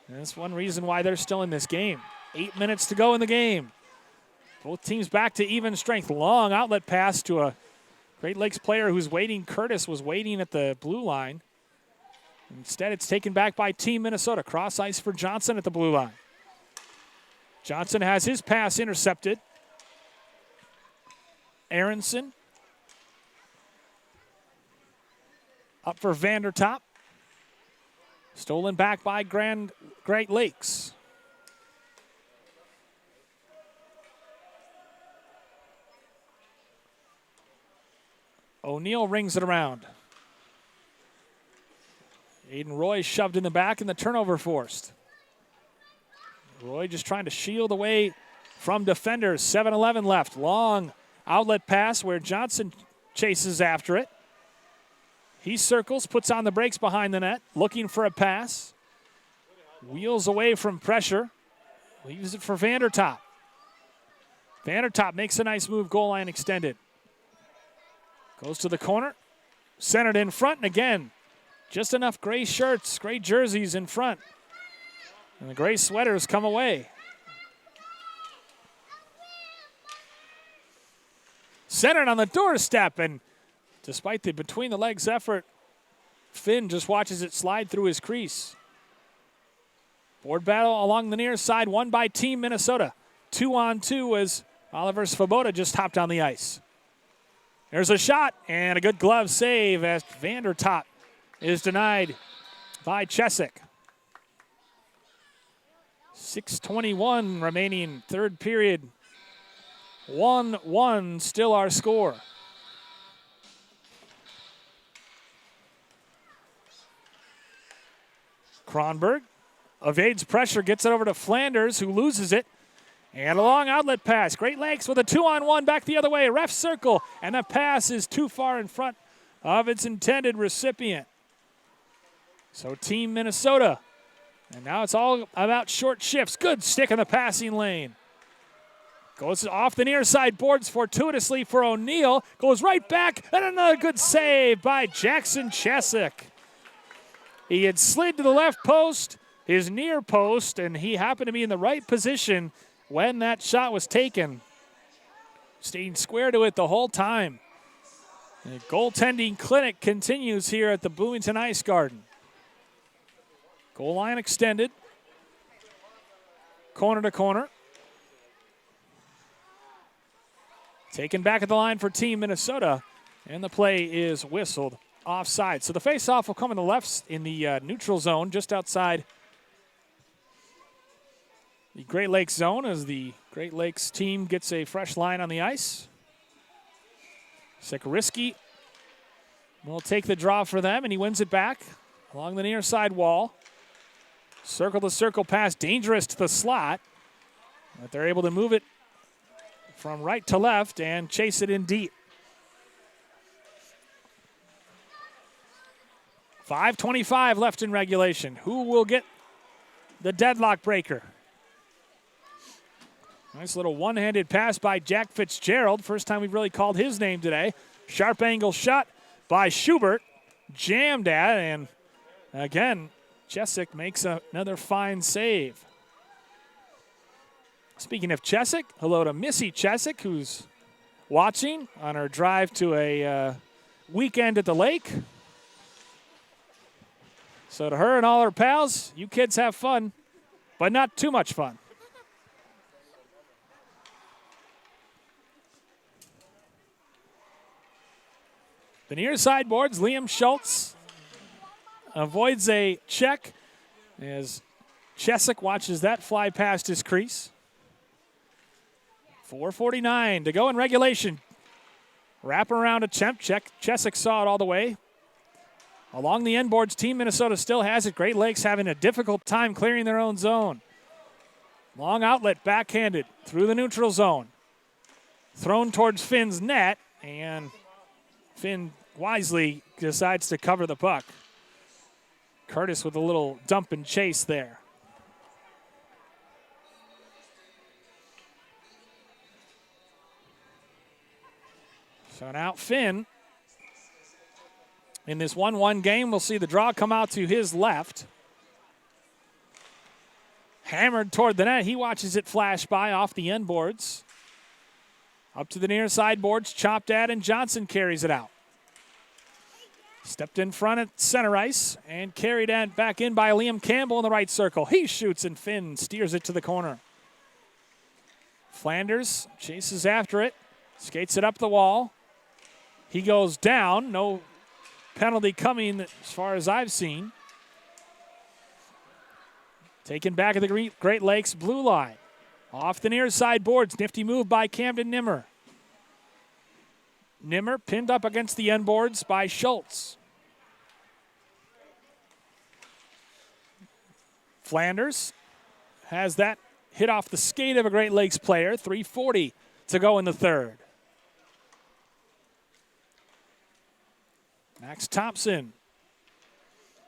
And that's one reason why they're still in this game. 8 minutes to go in the game. Both teams back to even strength. Long outlet pass to a Great Lakes player who's waiting. Curtis was waiting at the blue line. Instead, it's taken back by Team Minnesota. Cross ice for Johnson at the blue line. Johnson has his pass intercepted. Aronson up for Vandertop. Stolen back by Great Lakes. O'Neill rings it around. Aiden Roy shoved in the back and the turnover forced. Roy just trying to shield away from defenders. 7:11 left. Long outlet pass where Johnson chases after it. He circles, puts on the brakes behind the net, looking for a pass. Wheels away from pressure. Leaves it for Vandertop. Vandertop makes a nice move, goal line extended. Goes to the corner, centered in front, and again, just enough gray shirts, gray jerseys in front And the gray sweaters come away. Centered on the doorstep, and despite the between-the-legs effort, Finn just watches it slide through his crease. Board battle along the near side, won by Team Minnesota. 2-on-2 as Oliver Svoboda just hopped on the ice. There's a shot, and a good glove save as Vandertop is denied by Chesick. 6:21 remaining third period. 1-1 still our score. Kronberg evades pressure, gets it over to Flanders, who loses it. And a long outlet pass. Great Lakes with a 2-on-1 back the other way. Ref circle, and the pass is too far in front of its intended recipient. So Team Minnesota. And now it's all about short shifts. Good stick in the passing lane. Goes off the near side boards fortuitously for O'Neill. Goes right back, and another good save by Jackson Chesick. He had slid to the left post, his near post, and he happened to be in the right position when that shot was taken. Staying square to it the whole time. The goaltending clinic continues here at the Bloomington Ice Garden. Goal line extended. Corner to corner. Taken back at the line for Team Minnesota, and the play is whistled offside. So the face-off will come in the left in the neutral zone, just outside the Great Lakes zone, as the Great Lakes team gets a fresh line on the ice. Sikoriski will take the draw for them, and he wins it back along the near side wall. Circle-to-circle pass, dangerous to the slot, but they're able to move it from right to left and chase it in deep. 5:25 left in regulation. Who will get the deadlock breaker? Nice little one-handed pass by Jack Fitzgerald. First time we've really called his name today. Sharp angle shot by Schubert. Jammed at, and again, Chesick makes another fine save. Speaking of Chesick, hello to Missy Chesick, who's watching on her drive to a weekend at the lake. So to her and all her pals, you kids have fun, but not too much fun. The near side boards, Liam Schultz avoids a check as Chesick watches that fly past his crease. 4:49 to go in regulation. Wrap around attempt. Chesick saw it all the way. Along the end boards, Team Minnesota still has it. Great Lakes having a difficult time clearing their own zone. Long outlet, backhanded, through the neutral zone. Thrown towards Finn's net, and Finn wisely decides to cover the puck. Curtis with a little dump and chase there. So now Finn, in this 1-1 game, we'll see the draw come out to his left. Hammered toward the net. He watches it flash by off the end boards. Up to the near side boards, chopped at, and Johnson carries it out. Stepped in front at center ice and carried back in by Liam Campbell in the right circle. He shoots, and Finn steers it to the corner. Flanders chases after it, skates it up the wall. He goes down. No penalty coming as far as I've seen. Taken back at the Great Lakes blue line. Off the near side boards. Nifty move by Camden Nimmer. Nimmer pinned up against the end boards by Schultz. Flanders has that hit off the skate of a Great Lakes player. 3:40 to go in the third. Max Thompson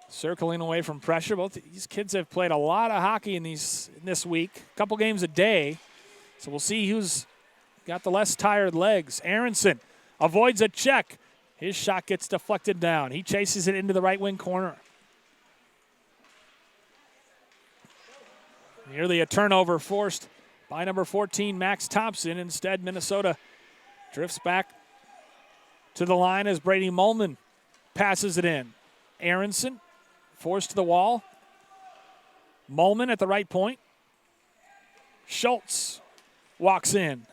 circling away from pressure. Both these kids have played a lot of hockey in this week. A couple games a day. So we'll see who's got the less tired legs. Aronson avoids a check. His shot gets deflected down. He chases it into the right wing corner. Nearly a turnover forced by number 14, Max Thompson. Instead, Minnesota drifts back to the line as Brady Molman passes it in. Aronson forced to the wall. Molman at the right point. Schultz walks in.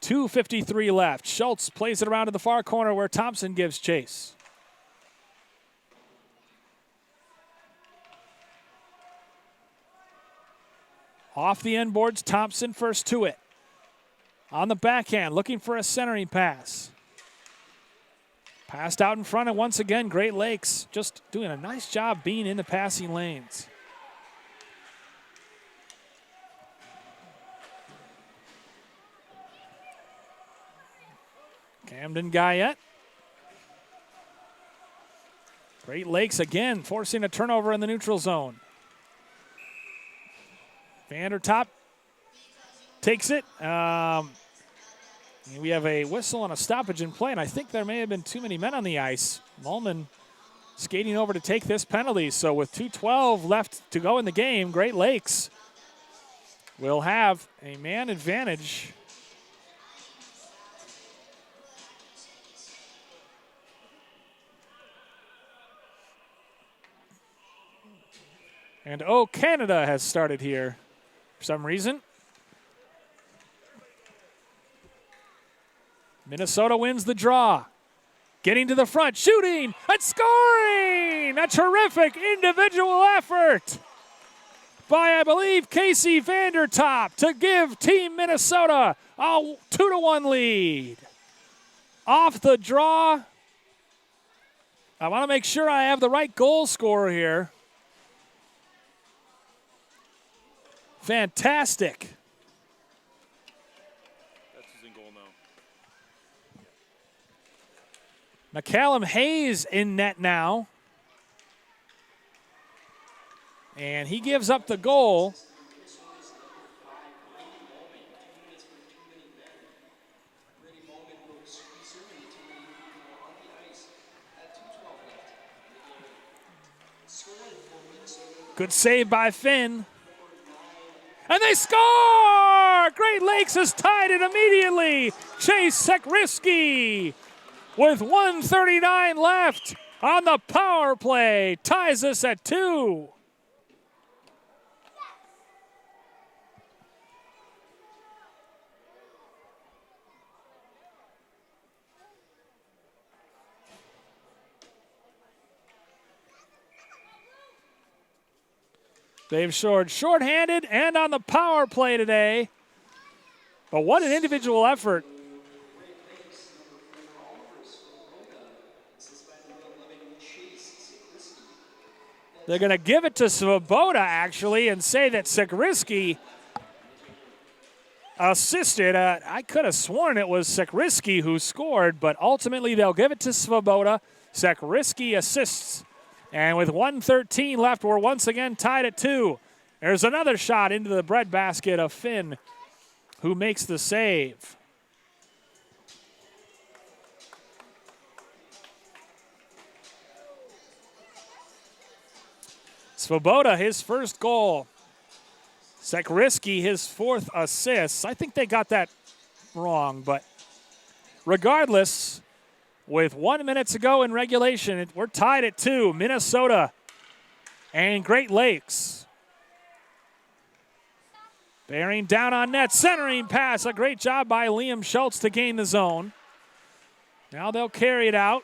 2:53 left. Schultz plays it around to the far corner where Thompson gives chase. Off the end boards, Thompson first to it. On the backhand, looking for a centering pass. Passed out in front, and once again, Great Lakes just doing a nice job being in the passing lanes. Camden Guyette. Great Lakes again forcing a turnover in the neutral zone. Vandertop takes it. We have a whistle and a stoppage in play, and I think there may have been too many men on the ice. Molman skating over to take this penalty. So with 2:12 left to go in the game, Great Lakes will have a man advantage. And Canada has started here for some reason. Minnesota wins the draw. Getting to the front, shooting, and scoring! A terrific individual effort by, I believe, Casey Vandertop to give Team Minnesota a 2-1 lead. Off the draw. I want to make sure I have the right goal scorer here. Fantastic. That's his in goal now. McCallum Hayes in net now. And he gives up the goal. Good save by Finn. And they score! Great Lakes has tied it immediately. Chase Sekrisky with 1:39 left on the power play ties us at 2. They've scored shorthanded and on the power play today. But what an individual effort. They're going to give it to Svoboda, actually, and say that Sekrisky assisted. I could have sworn it was Sekrisky who scored, but ultimately they'll give it to Svoboda. Sekrisky assists. And with 1:13 left, we're once again tied at 2. There's another shot into the breadbasket of Finn, who makes the save. Svoboda, his first goal. Sekrisky, his 4th assist. I think they got that wrong, but regardless, with 1 minute to go in regulation, we're tied at 2. Minnesota and Great Lakes. Bearing down on net, centering pass. A great job by Liam Schultz to gain the zone. Now they'll carry it out.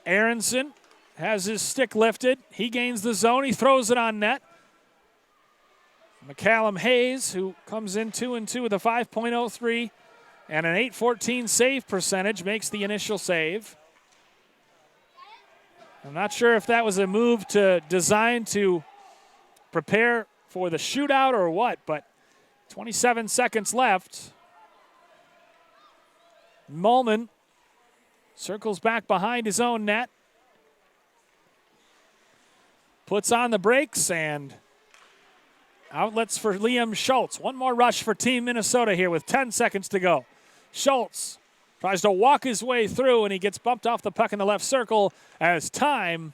Aronson has his stick lifted. He gains the zone. He throws it on net. McCallum Hayes, who comes in 2-2 with a 5.03 and an 814 save percentage, makes the initial save. I'm not sure if that was a move designed to prepare for the shootout or what, but 27 seconds left. Molman circles back behind his own net. Puts on the brakes and outlets for Liam Schultz. One more rush for Team Minnesota here with 10 seconds to go. Schultz tries to walk his way through, and he gets bumped off the puck in the left circle as time.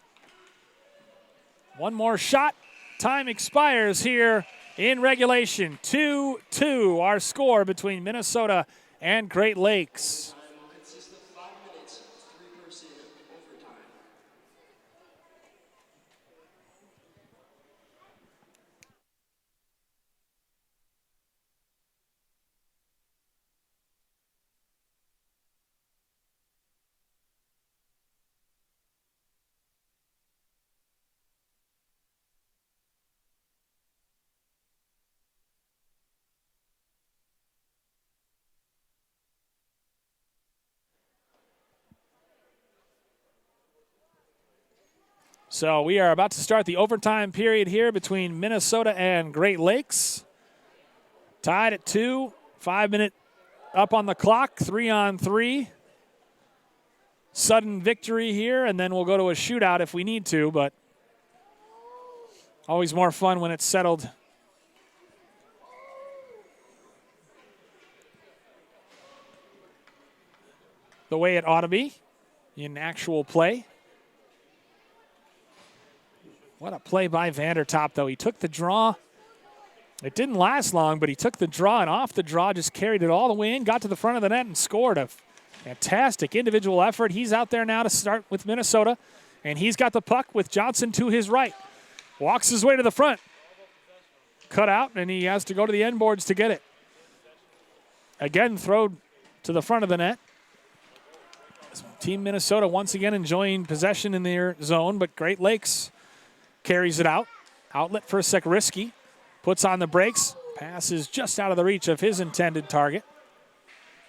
One more shot, Time expires here in regulation. 2-2, our score between Minnesota and Great Lakes. Time will consist of 5 minutes, 3% overtime. So we are about to start the overtime period here between Minnesota and Great Lakes. Tied at 2, 5 minute up on the clock, 3-on-3. Sudden victory here, and then we'll go to a shootout if we need to, but always more fun when it's settled. The way it ought to be in actual play. What a play by Vandertop, though. He took the draw. It didn't last long, but he took the draw, and off the draw just carried it all the way in, got to the front of the net, and scored a fantastic individual effort. He's out there now to start with Minnesota, and he's got the puck with Johnson to his right. Walks his way to the front. Cut out, and he has to go to the end boards to get it. Again, thrown to the front of the net. Team Minnesota once again enjoying possession in their zone, but Great Lakes carries it out. Outlet for Sekriski. Puts on the brakes. Pass is just out of the reach of his intended target.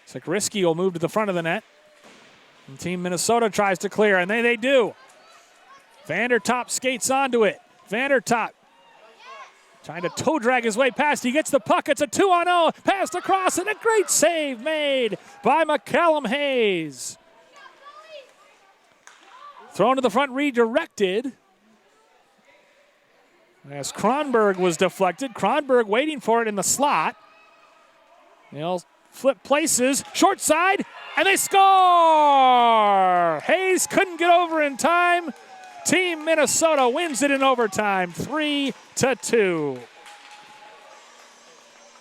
Sekriski will move to the front of the net. And Team Minnesota tries to clear, and they do. Vandertop skates onto it. Vandertop trying to toe drag his way past. He gets the puck. It's a 2-on-0. Passed across, and a great save made by McCallum Hayes. Thrown to the front, redirected. As Kronberg was deflected. Kronberg waiting for it in the slot. They'll flip places. Short side, and they score! Hayes couldn't get over in time. Team Minnesota wins it in overtime, 3-2.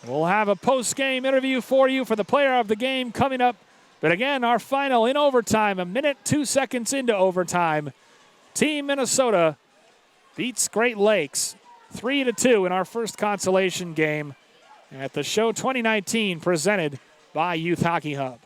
We'll have a post-game interview for you for the player of the game coming up. But again, our final in overtime, 1 minute, 2 seconds into overtime. Team Minnesota beats Great Lakes 3-2 in our first consolation game at the show 2019 presented by Youth Hockey Hub.